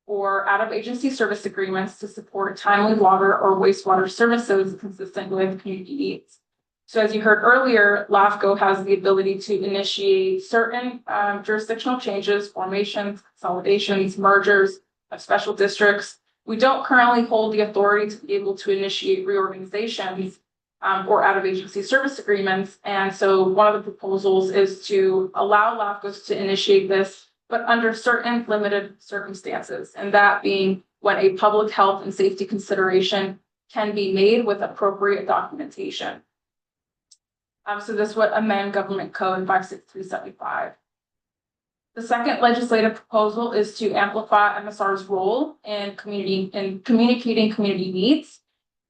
[SPEAKER 8] or out-of-agency service agreements to support timely water or wastewater services consistent with community needs. So as you heard earlier, LAFCO has the ability to initiate certain jurisdictional changes, formations, consolidations, mergers of special districts. We don't currently hold the authority to be able to initiate reorganizations or out-of-agency service agreements. And so one of the proposals is to allow LAFCOs to initiate this, but under certain limited circumstances, and that being when a public health and safety consideration can be made with appropriate documentation. So this would amend Government Code 56375. The second legislative proposal is to amplify MSR's role in communicating community needs.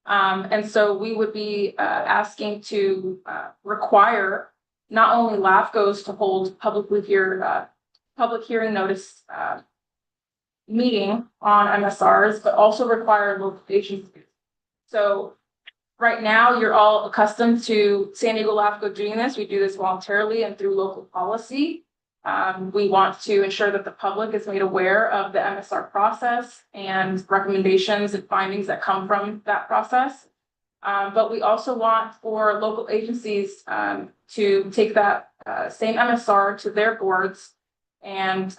[SPEAKER 8] And so we would be asking to require not only LAFCOs to hold public hearing notice meeting on MSRs, but also require local agencies. So right now, you're all accustomed to San Diego LAFCO doing this. We do this voluntarily and through local policy. We want to ensure that the public is made aware of the MSR process and recommendations and findings that come from that process. But we also want for local agencies to take that same MSR to their boards and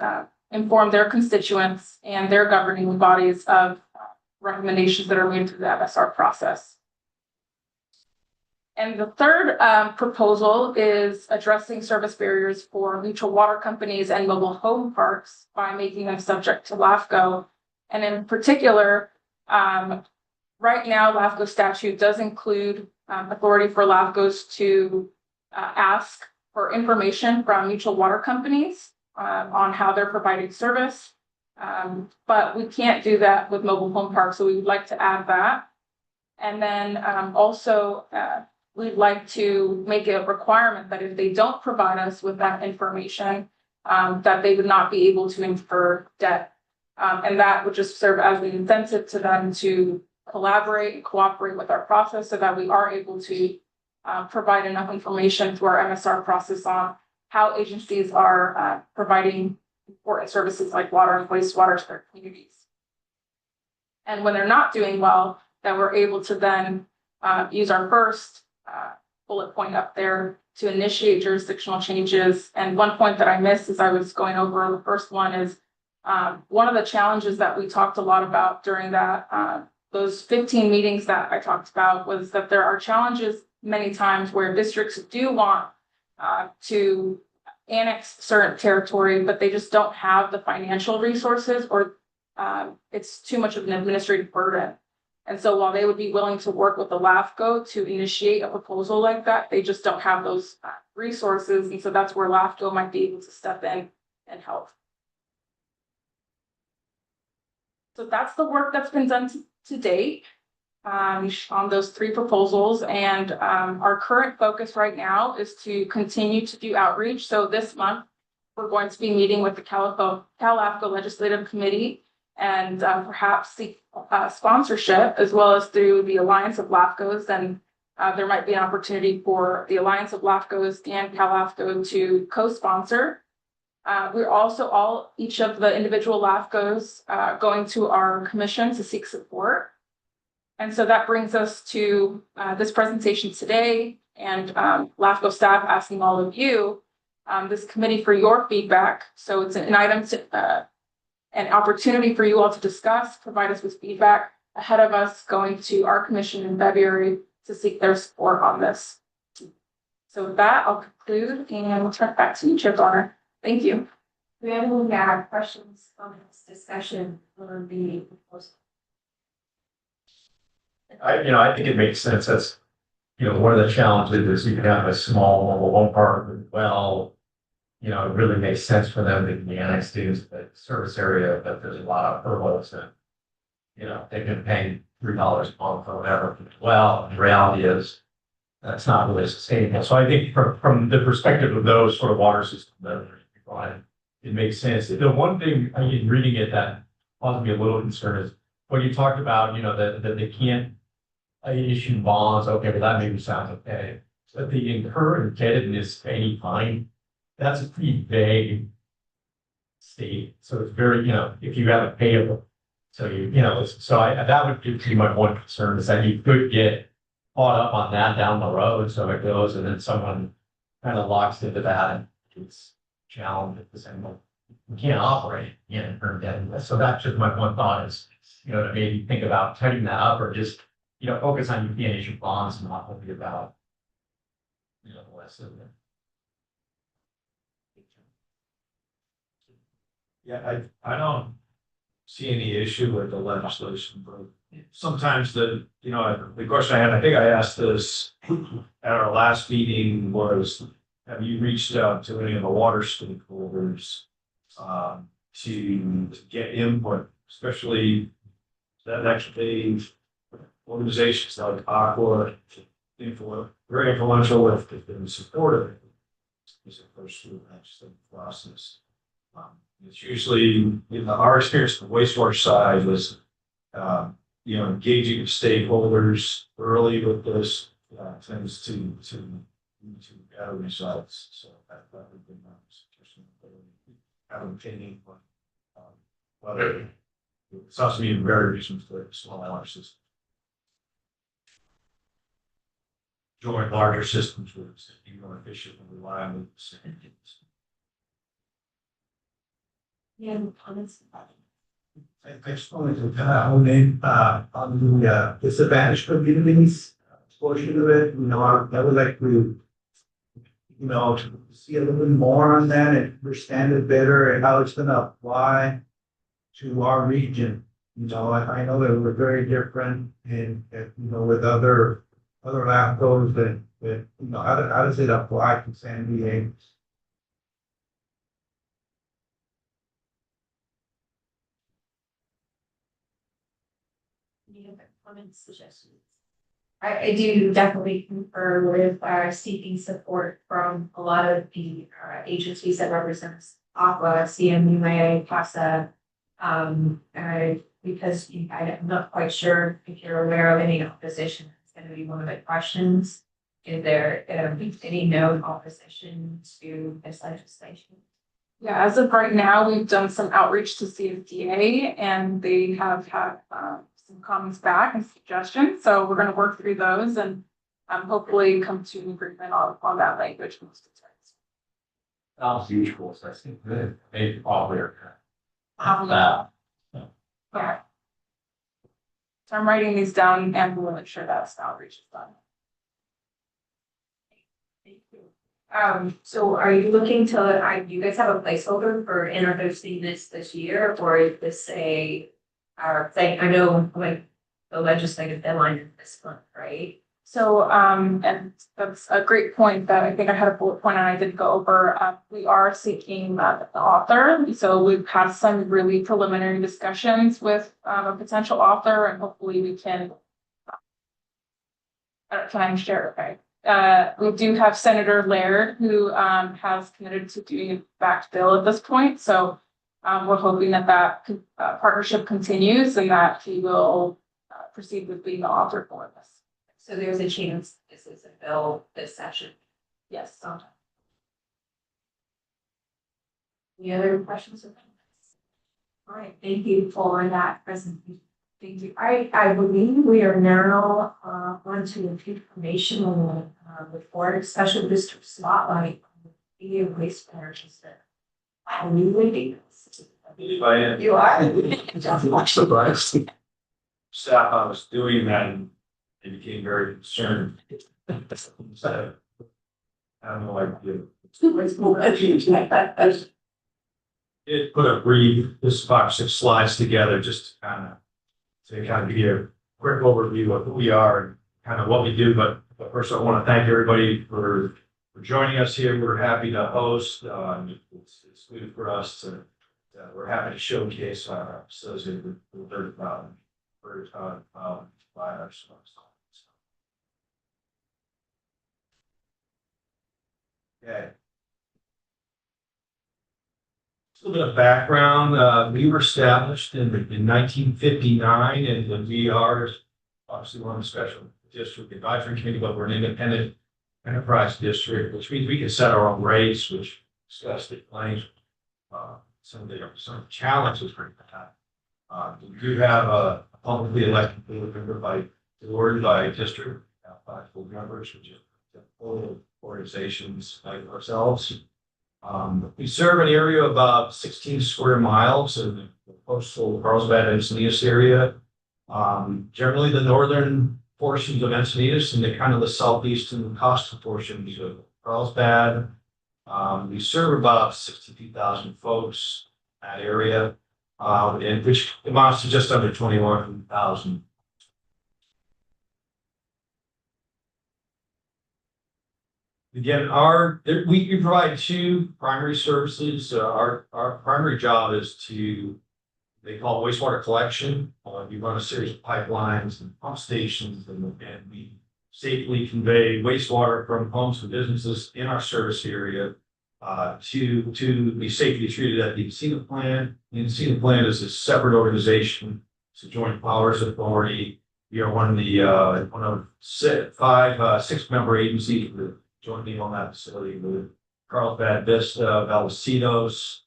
[SPEAKER 8] inform their constituents and their governing bodies of recommendations that are made through the MSR process. And the third proposal is addressing service barriers for mutual water companies and mobile home parks by making them subject to LAFCO. And in particular, right now, LAFCO statute does include authority for LAFCOs to ask for information from mutual water companies on how they're providing service. But we can't do that with mobile home parks, so we would like to add that. And then also, we'd like to make it a requirement that if they don't provide us with that information, that they would not be able to incur debt. And that would just serve as an incentive to them to collaborate and cooperate with our process so that we are able to provide enough information through our MSR process on how agencies are providing important services like water and wastewater to their communities. And when they're not doing well, that we're able to then use our first bullet point up there to initiate jurisdictional changes. And one point that I missed as I was going over the first one is one of the challenges that we talked a lot about during that those 15 meetings that I talked about was that there are challenges many times where districts do want to annex certain territory, but they just don't have the financial resources, or it's too much of an administrative burden. And so while they would be willing to work with the LAFCO to initiate a proposal like that, they just don't have those resources. And so that's where LAFCO might be able to step in and help. So that's the work that's been done to date on those 3 proposals. And our current focus right now is to continue to do outreach. So this month, we're going to be meeting with the Cal-LAFCO Legislative Committee and perhaps seek sponsorship, as well as through the Alliance of LAFCOs. And there might be an opportunity for the Alliance of LAFCOs and Cal-LAFCO to co-sponsor. We're also each of the individual LAFCOs going to our commission to seek support. And so that brings us to this presentation today, and LAFCO staff asking all of you, this committee, for your feedback. So it's an item to an opportunity for you all to discuss, provide us with feedback ahead of us going to our commission in February to seek their support on this. So with that, I'll conclude and we'll turn it back to you, Chair Donner. Thank you.
[SPEAKER 2] Do we have any questions on this discussion on the proposal?
[SPEAKER 7] I think it makes sense. That's, one of the challenges is you can have a small mobile home park with well, it really makes sense for them to be annexed to the service area, but there's a lot of hurdles and, they've been paying $3 a month or whatever. Well, the reality is that's not really sustainable. So I think from the perspective of those sort of water systems that are provided, it makes sense. The one thing in reading it that caused me a little concern is when you talked about, that they can't issue bonds. Okay, but that maybe sounds okay. But the incur indebtedness to any fine, that's a pretty vague state. So it's very, if you have a payable, so that would be my one concern, is that you could get caught up on that down the road. So it goes and then someone kind of locks into that and it's challenged at the same moment. You can't operate in incur indebtedness. So that's just my one thought is, to maybe think about tightening that up or just, focus on you can't issue bonds and not only about, the less of it.
[SPEAKER 1] Yeah, I don't see any issue with the legislation, but sometimes the question I had, I think I asked this at our last meeting was, have you reached out to any of the water stakeholders to get input, especially that actually organizations like Aqua, very influential with been supportive. It's a first through the legislative process. It's usually, our experience on the wastewater side was, engaging stakeholders early with this, tends to gather results. So that would be my suggestion. Have an opinion, but whether it's also being very reasons for small water systems. Join larger systems where it's more efficient and reliable.
[SPEAKER 2] Yeah, comments.
[SPEAKER 6] I just wanted to kind of hone in on the disadvantaged communities portion of it. I would like to, to see a little bit more on that and understand it better and how it's going to apply to our region. I know that we're very different in, with other LAFCOs that how does it apply to San Diego?
[SPEAKER 2] Any other comments, suggestions? I do definitely concur with seeking support from a lot of the agencies that represents Aqua, CMUA, CASA. Because I'm not quite sure if you're aware of any opposition. It's going to be one of the questions. Is there any known opposition to this legislation?
[SPEAKER 8] Yeah, as of right now, we've done some outreach to CSDA and they have had some comments back and suggestions. So we're going to work through those and hopefully come to an agreement on that language.
[SPEAKER 3] Sounds usual, so I think that maybe all there.
[SPEAKER 8] Yeah. So I'm writing these down and we'll ensure that outreach is done.
[SPEAKER 2] Thank you. So are you looking to, you guys have a placeholder for introducing this year, or is this thing? I know like the legislative deadline is this month, right?
[SPEAKER 8] So, and that's a great point that I think I had a bullet point and I didn't go over. We are seeking the author. So we've had some really preliminary discussions with a potential author and hopefully we can I share? Okay. We do have Senator Laird who has committed to doing a backed bill at this point. So we're hoping that partnership continues and that he will proceed with being the author for this.
[SPEAKER 2] So there's a chance this is a bill this session.
[SPEAKER 8] Yes, sometime.
[SPEAKER 2] Any other questions or comments? All right, thank you for that presentation. Thank you. I believe we are now on to the informational report, special district spotlight on the wastewater system. Are you waiting?
[SPEAKER 3] If I am.
[SPEAKER 2] You are.
[SPEAKER 3] I'm surprised. Staff, I was doing that and they became very concerned. So, I don't know, it put a brief, this 5 or 6 slides together just to kind of give you a quick overview of who we are and kind of what we do. But first, I want to thank everybody for joining us here. We're happy to host. It's good for us to. We're happy to showcase our associated with very proud by ourselves. Okay. A little bit of background. We were established in 1959, and we are obviously one of the special district advisory committee, but we're an independent enterprise district, which means we can set our own rates, which discussed at length some of the challenges for that. We do have a publicly elected board member by district, 5 full members, which are full organizations like ourselves. We serve an area of about 16 square miles in the coastal Carlsbad and Encinitas area. Generally the northern portions of Encinitas and the southeast and the coastal portions of Carlsbad. We serve about 62,000 folks in that area, and which amounts to just under 21,000. Again, we provide 2 primary services. Our primary job is they call it wastewater collection. We run a series of pipelines and pump stations, and we safely convey wastewater from homes and businesses in our service area to be safely treated at the Encina plant. The Encina plant is a separate organization. It's a joint powers authority. We are one of 6-member agencies that jointly on that facility with Carlsbad, Vista, Valicitos,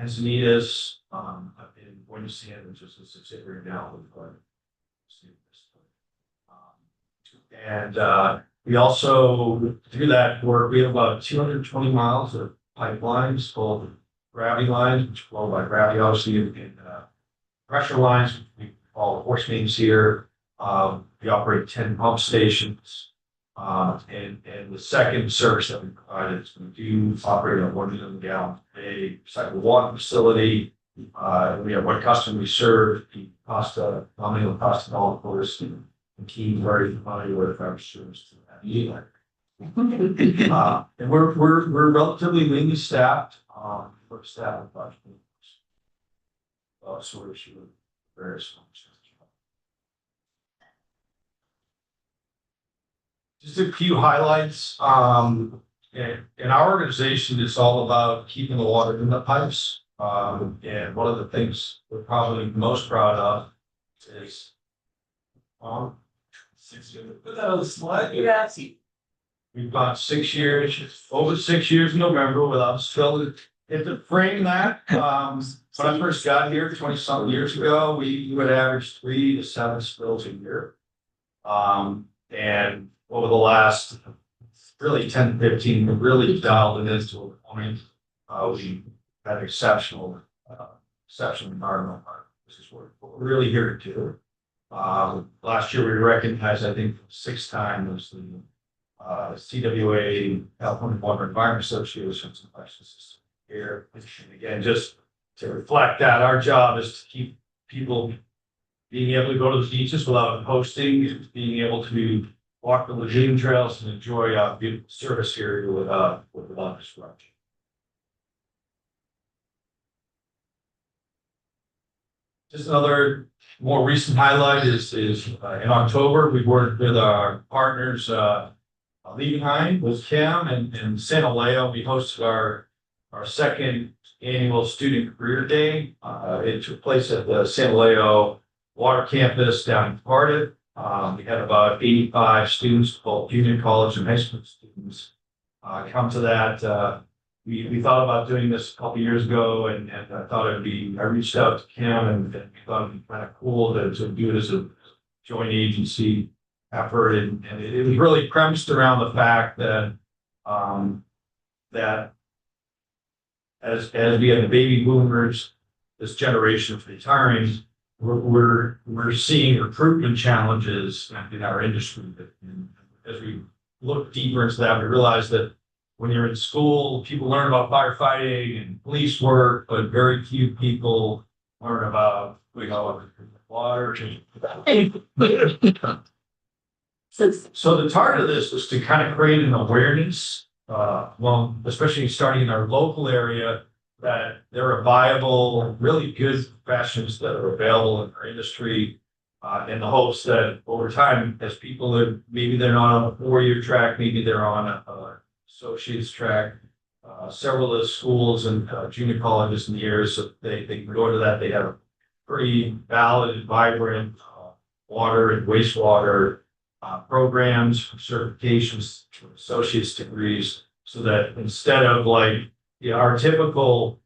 [SPEAKER 3] Encinitas, in Buenos Aires, which is a subsidiary now with and we also, through that work, we have about 220 miles of pipelines called gravity lines, which flow by gravity, obviously, and pressure lines, we call horse mains here. We operate 10 pump stations. And the second service that we provide is we do operate a 1 million gallon a day recycled water facility. We have one customer we serve, the nominal cost of course, and key very familiar with our service to that. And we're relatively leanly staffed. We're staffed with about sort of various functions. Just a few highlights. In our organization, it's all about keeping the water in the pipes. And one of the things we're probably most proud of is, 6 years. Put that on the slide.
[SPEAKER 10] Yes.
[SPEAKER 3] We've gone 6 years, over 6 years in November without spilling. And to frame that, when I first got here 20-something years ago, we would average 3 to 7 spills a year. And over the last really 10, 15, we really dialed it into a point. We had exceptional environmental part. This is what we're really here to do. Last year we were recognized, I think, 6 times as the CWA California Water Environment Association's election system here. And again, just to reflect that, our job is to keep people being able to go to the beaches without hosting, being able to walk the lagoon trails and enjoy beautiful service here without disruption. Just another more recent highlight is in October, we worked with our partners, Liebenheim with Kim and Santa Leo. We hosted our second annual Student Career Day. It took place at the Santa Leo Water Campus down in Cardiff. We had about 85 students, both junior college and high school students, come to that. We thought about doing this a couple years ago, and I thought I reached out to Kim, and we thought it'd be kind of cool to do it as a joint agency effort. And it was really premised around the fact that that as we have the baby boomers, this generation of retiring, we're seeing recruitment challenges in our industry. And as we look deeper into that, we realize that when you're in school, people learn about firefighting and police work, but very few people learn about, water. So the target of this was to kind of create an awareness, especially starting in our local area, that there are viable, really good professions that are available in our industry, in the hopes that over time, as people maybe they're not on a 4-year track, maybe they're on a associate's track. Several of the schools and junior colleges in the area, so they can go to that. They have pretty valid and vibrant water and wastewater programs, certifications, associate's degrees, so that instead of our typical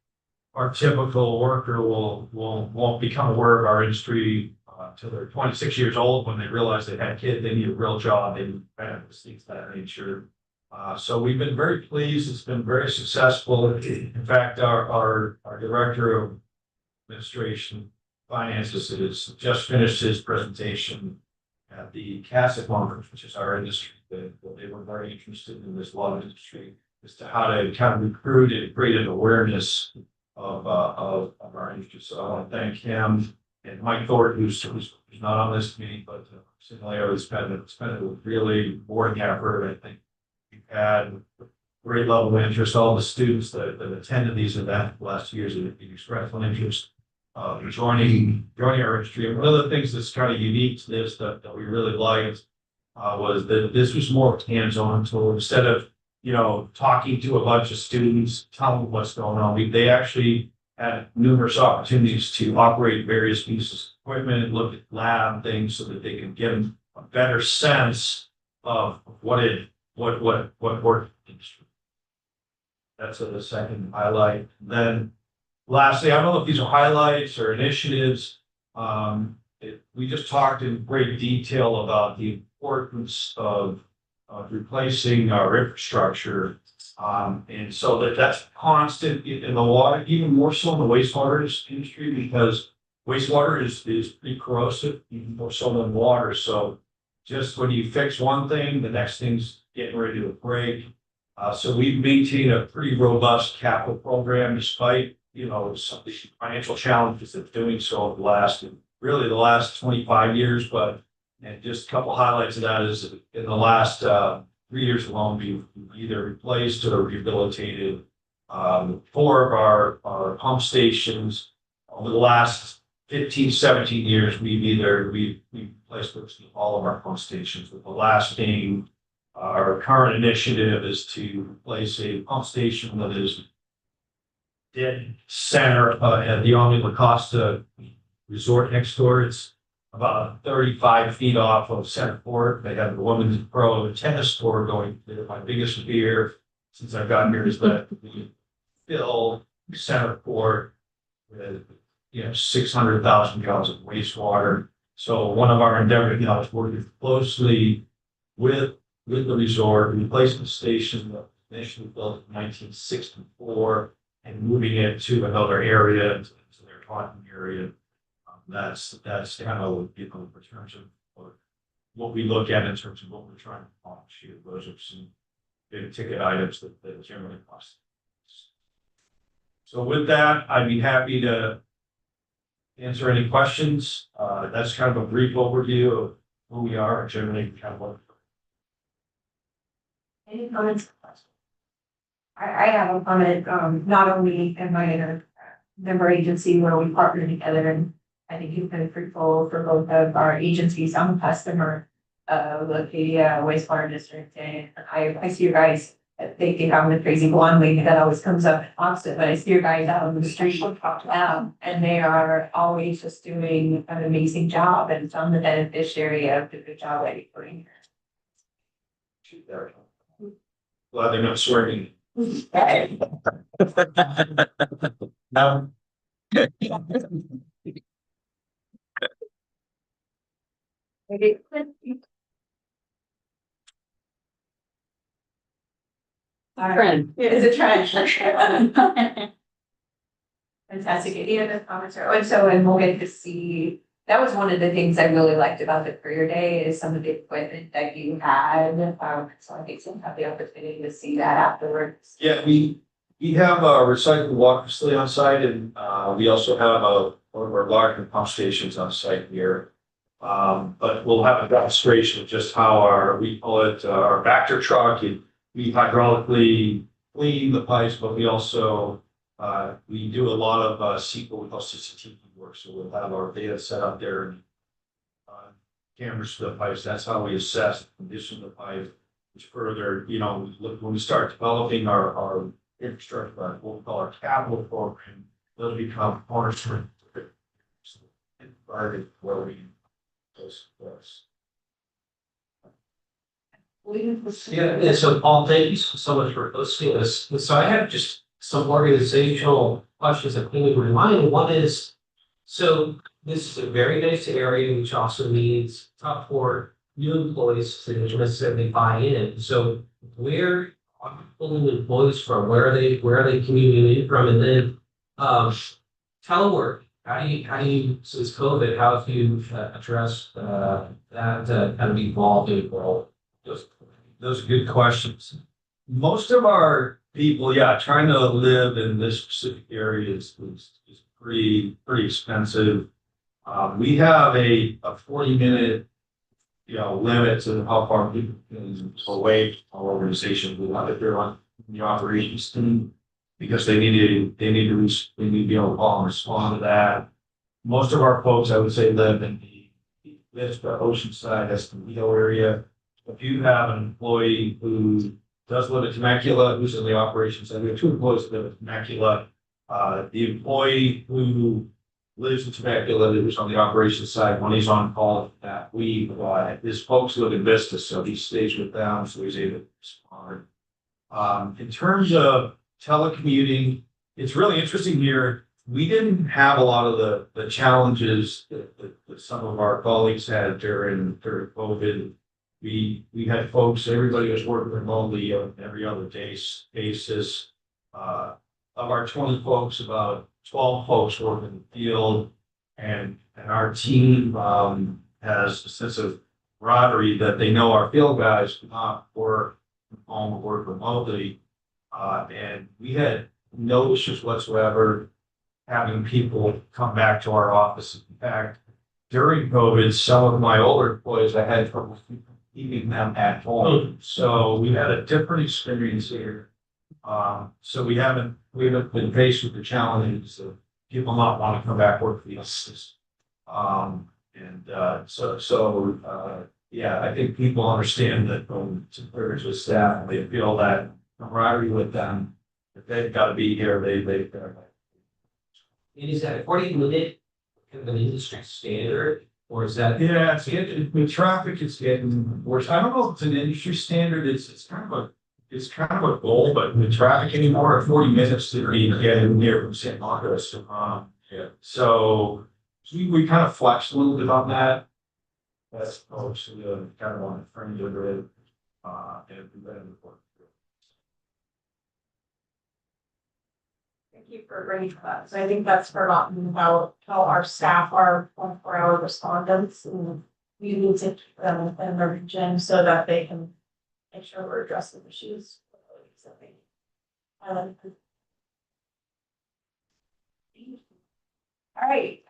[SPEAKER 3] worker won't become aware of our industry until they're 26 years old, when they realize they had kids, they need a real job, they need benefits, things of that nature. So we've been very pleased. It's been very successful. In fact, our director of administration finances has just finished his presentation at the CASA conference, which is our industry. They were very interested in this water industry as to how to kind of recruit and create an awareness of our industry. So I want to thank him and Mike Thornton, who's not on this meeting, but Leo has spent a really rewarding effort. I think we've had great level of interest. All the students that attended these events the last 2 years have expressed an interest joining our industry. And one of the things that's kind of unique to this that we really liked was that this was more hands-on. So instead of talking to a bunch of students, telling them what's going on, they actually had numerous opportunities to operate various pieces of equipment, look at lab things, so that they can get a better sense of what worked in the industry. That's the second highlight. And then lastly, I don't know if these are highlights or initiatives. We just talked in great detail about the importance of replacing our infrastructure. And so that's constant in the water, even more so in the wastewater industry, because wastewater is pretty corrosive, even more so than water. So just when you fix one thing, the next thing's getting ready to break. So we've maintained a pretty robust capital program, despite some of the financial challenges of doing so over the last 25 years. And just a couple highlights of that is in the last 3 years alone, we've either replaced or rehabilitated 4 of our pump stations. Over the last 15, 17 years, we've replaced virtually all of our pump stations, with the last being Our current initiative is to place a pump station that is dead center at the only Leucadia resort next door. It's about 35 feet off of Center Court. They have the women's pro tennis court going there. My biggest fear since I've gotten here is that we fill Center Court with 600,000 gallons of wastewater. So one of our endeavors now is working closely with the resort, replacing the station that was initially built in 1964 and moving it to another area, to their Taunton area. That's kind of, in terms of what we look at in terms of what we're trying to accomplish here. Those are some big ticket items that generally cost. So with that, I'd be happy to answer any questions. That's kind of a brief overview of who we are and generally kind of what.
[SPEAKER 2] Any comments? I have a comment, not only am I in a member agency where we partner together, and I think you've been fruitful for both of our agencies. I'm a customer of Leucadia Wastewater District, and I see you guys. They think I'm the crazy blonde lady that always comes up and talks it, but I see your guys out on the street, and they are always just doing an amazing job, and I'm the beneficiary of the good job that you're doing here.
[SPEAKER 3] Glad they're not swearing.
[SPEAKER 1] Now,
[SPEAKER 2] Trend. It's a trend. Fantastic. Any other comments? And we'll get to see, that was one of the things I really liked about the career day is some of the equipment that you had. So I think we'll have the opportunity to see that afterwards.
[SPEAKER 3] Yeah, we have a recycled water facility on site, and we also have one of our larger pump stations on site here. But we'll have a demonstration of just how we call it our Vector truck. We hydraulically clean the pipes, but we also we do a lot of what we call CCTV work. So we'll have our data set up there and cameras for the pipes. That's how we assess the condition of the pipe. Which further, when we start developing our infrastructure, what we call our capital program, they'll become cornerstone where we those.
[SPEAKER 5] Yeah, so Paul, thank you so much for hosting this. So I have just some organizational questions that came to my mind. One is, so this is a very nice area, which also means tough for new employees to necessarily buy in. So where are you pulling employees from? Where are they commuting in from? And then telework. How do you since COVID, how have you addressed that kind of evolving world?
[SPEAKER 3] Those are good questions. Most of our people, trying to live in this specific area is pretty expensive. We have a 40-minute limit to how far people can away from our organization. We have it there on the operations team because they need to be able to call and respond to that. Most of our folks, I would say, live in the Vista, Oceanside, Escondido area. If you have an employee who does live in Temecula, who's in the operations center, we have 2 employees that live in Temecula. The employee who lives in Temecula, who's on the operations side, when he's on call that week, his folks live in Vista, so he stays with them, so he's able to respond. In terms of telecommuting, it's really interesting here. We didn't have a lot of the challenges that some of our colleagues had during COVID. We had folks, everybody was working remotely on every other day's basis. Of our 20 folks, about 12 folks work in the field, and our team has a sense of camaraderie that they know our field guys do not work from home or work remotely. And we had no issues whatsoever having people come back to our office. In fact, during COVID, some of my older employees, I had trouble keeping them at home. So we had a different experience here. So we haven't been faced with the challenges of people not want to come back work for the office. yeah, I think people understand that from superiors with staff, they feel that camaraderie with them. If they've got to be here, they've got to.
[SPEAKER 4] And is that according to it, kind of an industry standard, or is that?
[SPEAKER 3] Yeah, it's getting, with traffic, it's getting worse. I don't know if it's an industry standard, it's kind of a goal, but with traffic anymore, 40 minutes to get in here from St. Marcos. Yeah, so we kind of flexed a little bit on that. That's obviously kind of on the fringe of it. And we better report.
[SPEAKER 10] Thank you for bringing that. So I think that's forgotten about how our staff are 24-hour respondents, and we need to keep them within the region so that they can make sure we're addressing issues. All right,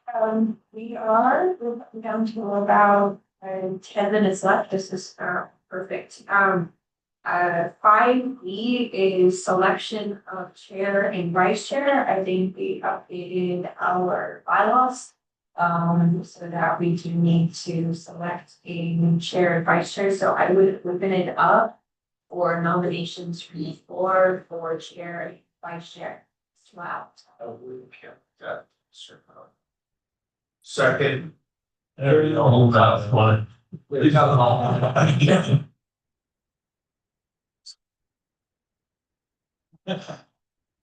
[SPEAKER 10] we're down to about 10 minutes left. This is perfect. 5B is selection of chair and vice chair. I think we updated our bylaws so that we do need to select a new chair and vice chair. So I would open it up for nominations for the floor for chair and vice chair. Wow.
[SPEAKER 3] Second.
[SPEAKER 7] There you go. That's one.
[SPEAKER 3] We got them all.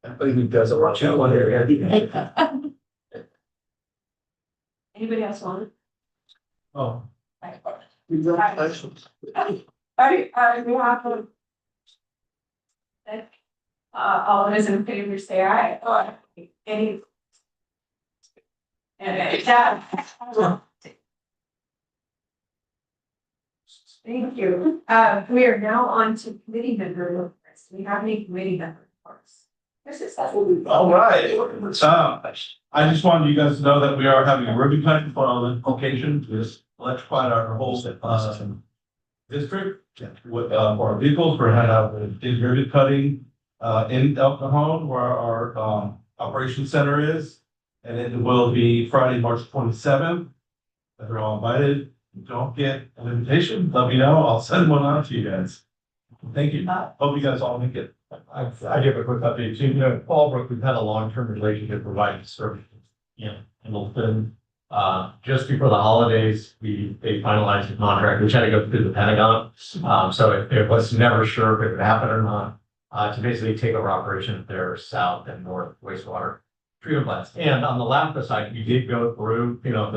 [SPEAKER 3] Everybody who doesn't want to one area.
[SPEAKER 10] Anybody else want it?
[SPEAKER 3] Oh.
[SPEAKER 10] We have all those in favor say aye. Any? Yeah. Thank you. We are now on to committee member reports. Do we have any committee member reports?
[SPEAKER 1] All right. I just wanted you guys to know that we are having a ribbon cutting on location to electrify our whole district. With for our vehicles, we're having a big ribbon cutting in El Cajon where our operations center is. And it will be Friday, March 27th. They're all invited. If you don't get an invitation, let me know. I'll send one out to you guys. Thank you. Hope you guys all make it.
[SPEAKER 7] I give a quick update too. You know, Fallbrook, we've had a long-term relationship providing services. You know, in Littleton. Just before the holidays, they finalized the contract, which had to go through the Pentagon. So it was never sure if it would happen or not. To basically take over operation of their south and north wastewater treatment plants. And on the LAFCO side, we did go through, you know,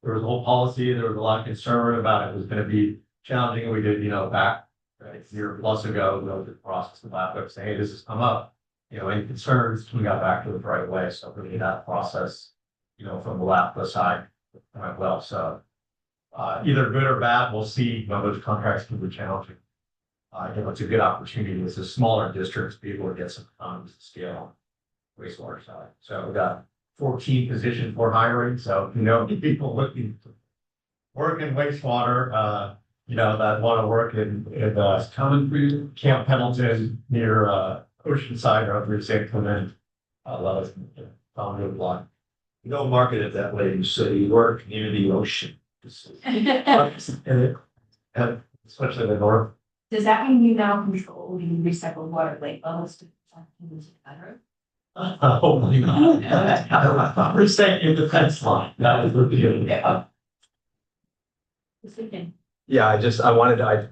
[SPEAKER 7] there was a whole policy, there was a lot of concern about it was going to be challenging. We did, you know, back a year plus ago, we went through the process of LAFCO, say, hey, this has come up. You know, any concerns, we got back to it right away. So really that process, you know, from the LAFCO side went well. So either good or bad, we'll see. You know, those contracts can be challenging. You know, it's a good opportunity. It's a smaller districts, be able to get some economies of scale wastewater side. So we got 14 positions for hiring. So, you know, people looking to work in wastewater, you know, that want to work in coming through Camp Pendleton near Oceanside or over St. Clement. A lot of good block.
[SPEAKER 3] You don't market it that way, so you work near the ocean.
[SPEAKER 7] And especially the north.
[SPEAKER 2] Does that mean you now control the recycled water lake levels to better?
[SPEAKER 7] Oh my God. We're saying in the fence line. That was the beginning.
[SPEAKER 11] Yeah, I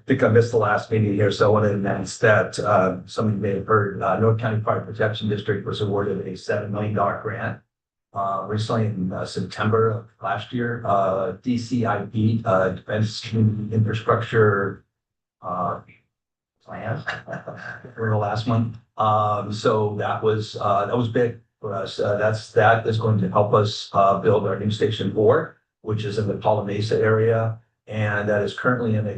[SPEAKER 11] think I missed the last meeting here, so I wanted to announce that, some of you may have heard, North County Fire Protection District was awarded a $7 million grant. Recently in September of last year, DCIP, Defense Community Infrastructure, plan, for the last one. So that was big for us. That is going to help us, build our new Station 4, which is in the Palo Mesa area. And that is currently in a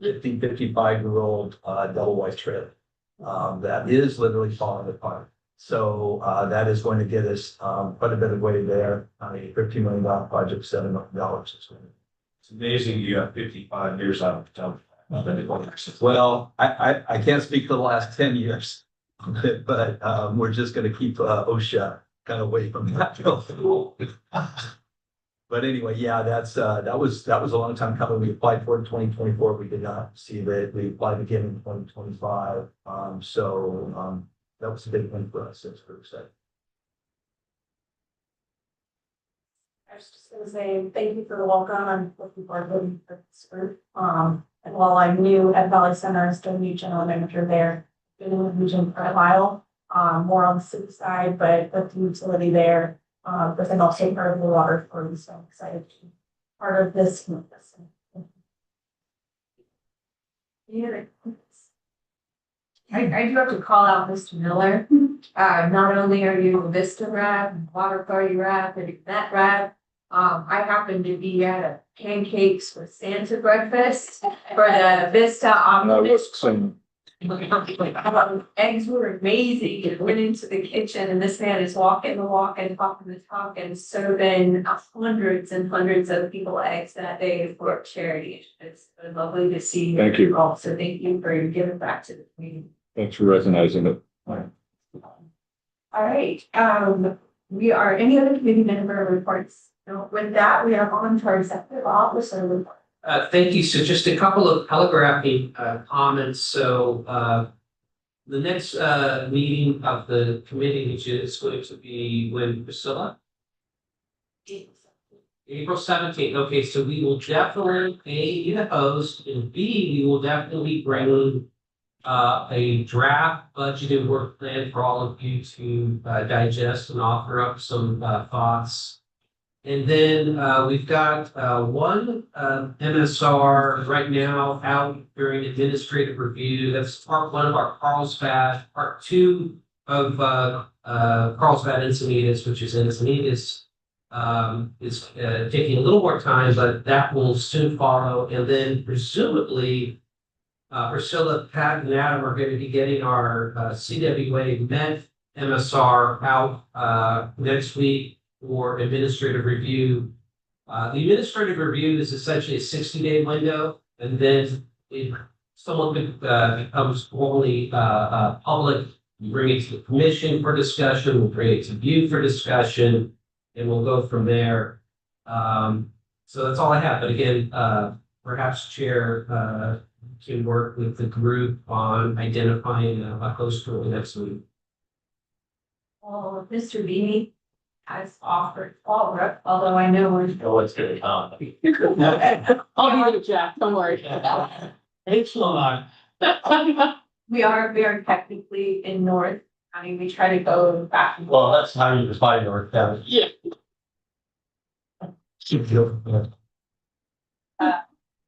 [SPEAKER 11] 55-year-old double wide trailer that is literally falling apart. So that is going to get us quite a bit of way there on a $15 million project, $7 million.
[SPEAKER 3] It's amazing you have 55 years out of town.
[SPEAKER 11] Well, I can't speak for the last 10 years, but we're just going to keep OSHA kind of away from that. But anyway, yeah, that was a long time coming. We applied for it in 2024. We did not receive it. We applied again in 2025. That was a big win for us. It's very exciting.
[SPEAKER 10] I was just gonna say, thank you for the welcome. I'm looking forward to this group. And while I'm new at Valley Center, I'm still new general manager there. Been in the region for a while, more on the city side, but the utility there. But then also part of the water for, so I'm excited to be part of this.
[SPEAKER 2] Yeah. I do have to call out Mr. Miller. Not only are you a Vista rep, water authority rep, and event rep, I happen to be at a pancakes with Santa breakfast for the Vista. Eggs were amazing. It went into the kitchen and this man is walking the walk and talking the talk and serving hundreds and hundreds of people eggs that day for charity. It's been lovely to see.
[SPEAKER 12] Thank you.
[SPEAKER 2] All. So thank you for giving back to the community.
[SPEAKER 12] Thanks for recognizing it.
[SPEAKER 2] All right, we are, any other committee member reports? No, with that, we are on to our executive officer report.
[SPEAKER 5] Thank you. So just a couple of telegraphing comments. So the next meeting of the committee, which is going to be when, Priscilla? April 17th. Okay, so we will definitely be the host, and B, we will definitely bring a draft budget and work plan for all of you to digest and offer up some thoughts. And then we've got one MSR right now out during administrative review. That's part one of our Carlsbad, part two of Carlsbad Encinitas, which is Encinitas. Is taking a little more time, but that will soon follow. And then presumably Priscilla, Pat, and Adam are going to be getting our CWA Med MSR out next week for administrative review. The administrative review is essentially a 60-day window, and then if someone becomes formally public, you bring it to the commission for discussion, we'll bring it to you for discussion, and we'll go from there. So that's all I have. But again, perhaps Chair can work with the group on identifying a host for the next week.
[SPEAKER 2] Well, Mr. Beanie has offered Fallbrook, although I know we're.
[SPEAKER 7] Oh, it's gonna come.
[SPEAKER 8] I'll be there, Jack, don't worry.
[SPEAKER 7] It's on.
[SPEAKER 2] We are technically in North County. We try to go back and
[SPEAKER 7] Well, that's how you define North County.
[SPEAKER 8] Yeah.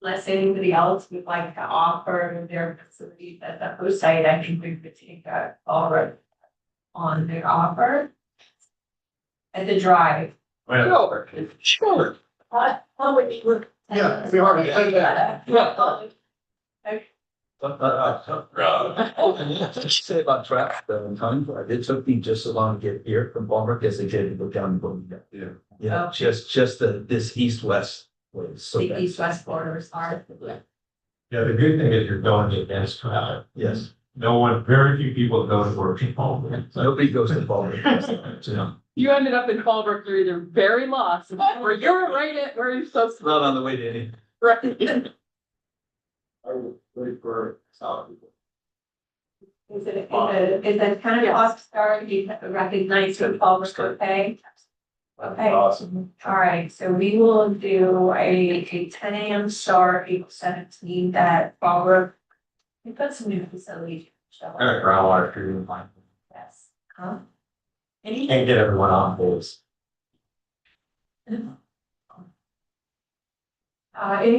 [SPEAKER 2] unless anybody else would like to offer their facilities at the host site, I think we could take a Fallbrook on their offer. At the drive.
[SPEAKER 7] Sure.
[SPEAKER 10] How would you look?
[SPEAKER 7] Yeah, we already did that.
[SPEAKER 11] What did you say about traffic and time? It took me just so long to get here from Ballbrook as it did to go down to Bloomingdale.
[SPEAKER 7] Yeah.
[SPEAKER 11] Yeah,
[SPEAKER 2] Oh.
[SPEAKER 11] just this east-west was so
[SPEAKER 2] The
[SPEAKER 11] bad.
[SPEAKER 2] east-west corridors are.
[SPEAKER 7] Yeah, the good thing is you're going against traffic.
[SPEAKER 11] Yes,
[SPEAKER 7] Very few people go to work in Baldwin.
[SPEAKER 11] nobody goes to Ballbrook. You know,
[SPEAKER 8] You ended up in Fallbrook, you're either very lost, or you're right at where you're supposed to
[SPEAKER 11] not on the way to any.
[SPEAKER 8] be. Right.
[SPEAKER 7] I would wait for solid people.
[SPEAKER 2] Is it kind of off start, you recognize your Fallbrook, okay? Okay, all
[SPEAKER 7] Awesome.
[SPEAKER 2] right, so we will do a 10 a.m. start, April 17th at Fallbrook. We've got some new facilities.
[SPEAKER 7] Groundwater treatment plant.
[SPEAKER 2] Yes. Any?
[SPEAKER 7] Can't get everyone on board.
[SPEAKER 2] Any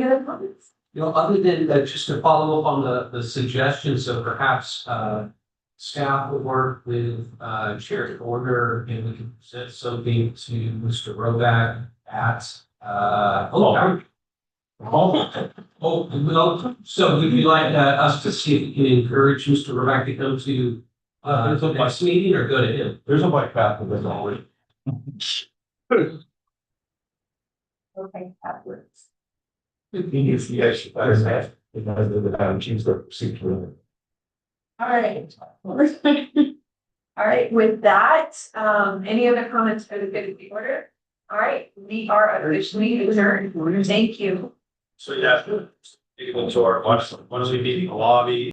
[SPEAKER 2] other comments?
[SPEAKER 5] You know, other than just to follow up on the suggestions, so perhaps staff will work with Chair Order and we can present something to Mr. Roback at so would you like us to see if we can encourage Mr. Roback to come to the next meeting or go to him?
[SPEAKER 7] There's a bike path with this already.
[SPEAKER 2] Okay, that works. All right. All right, with that, any other comments for the good of the order? All right, we are officially adjourned. Thank you.
[SPEAKER 3] So yeah, you can go to our, once we meet in the lobby,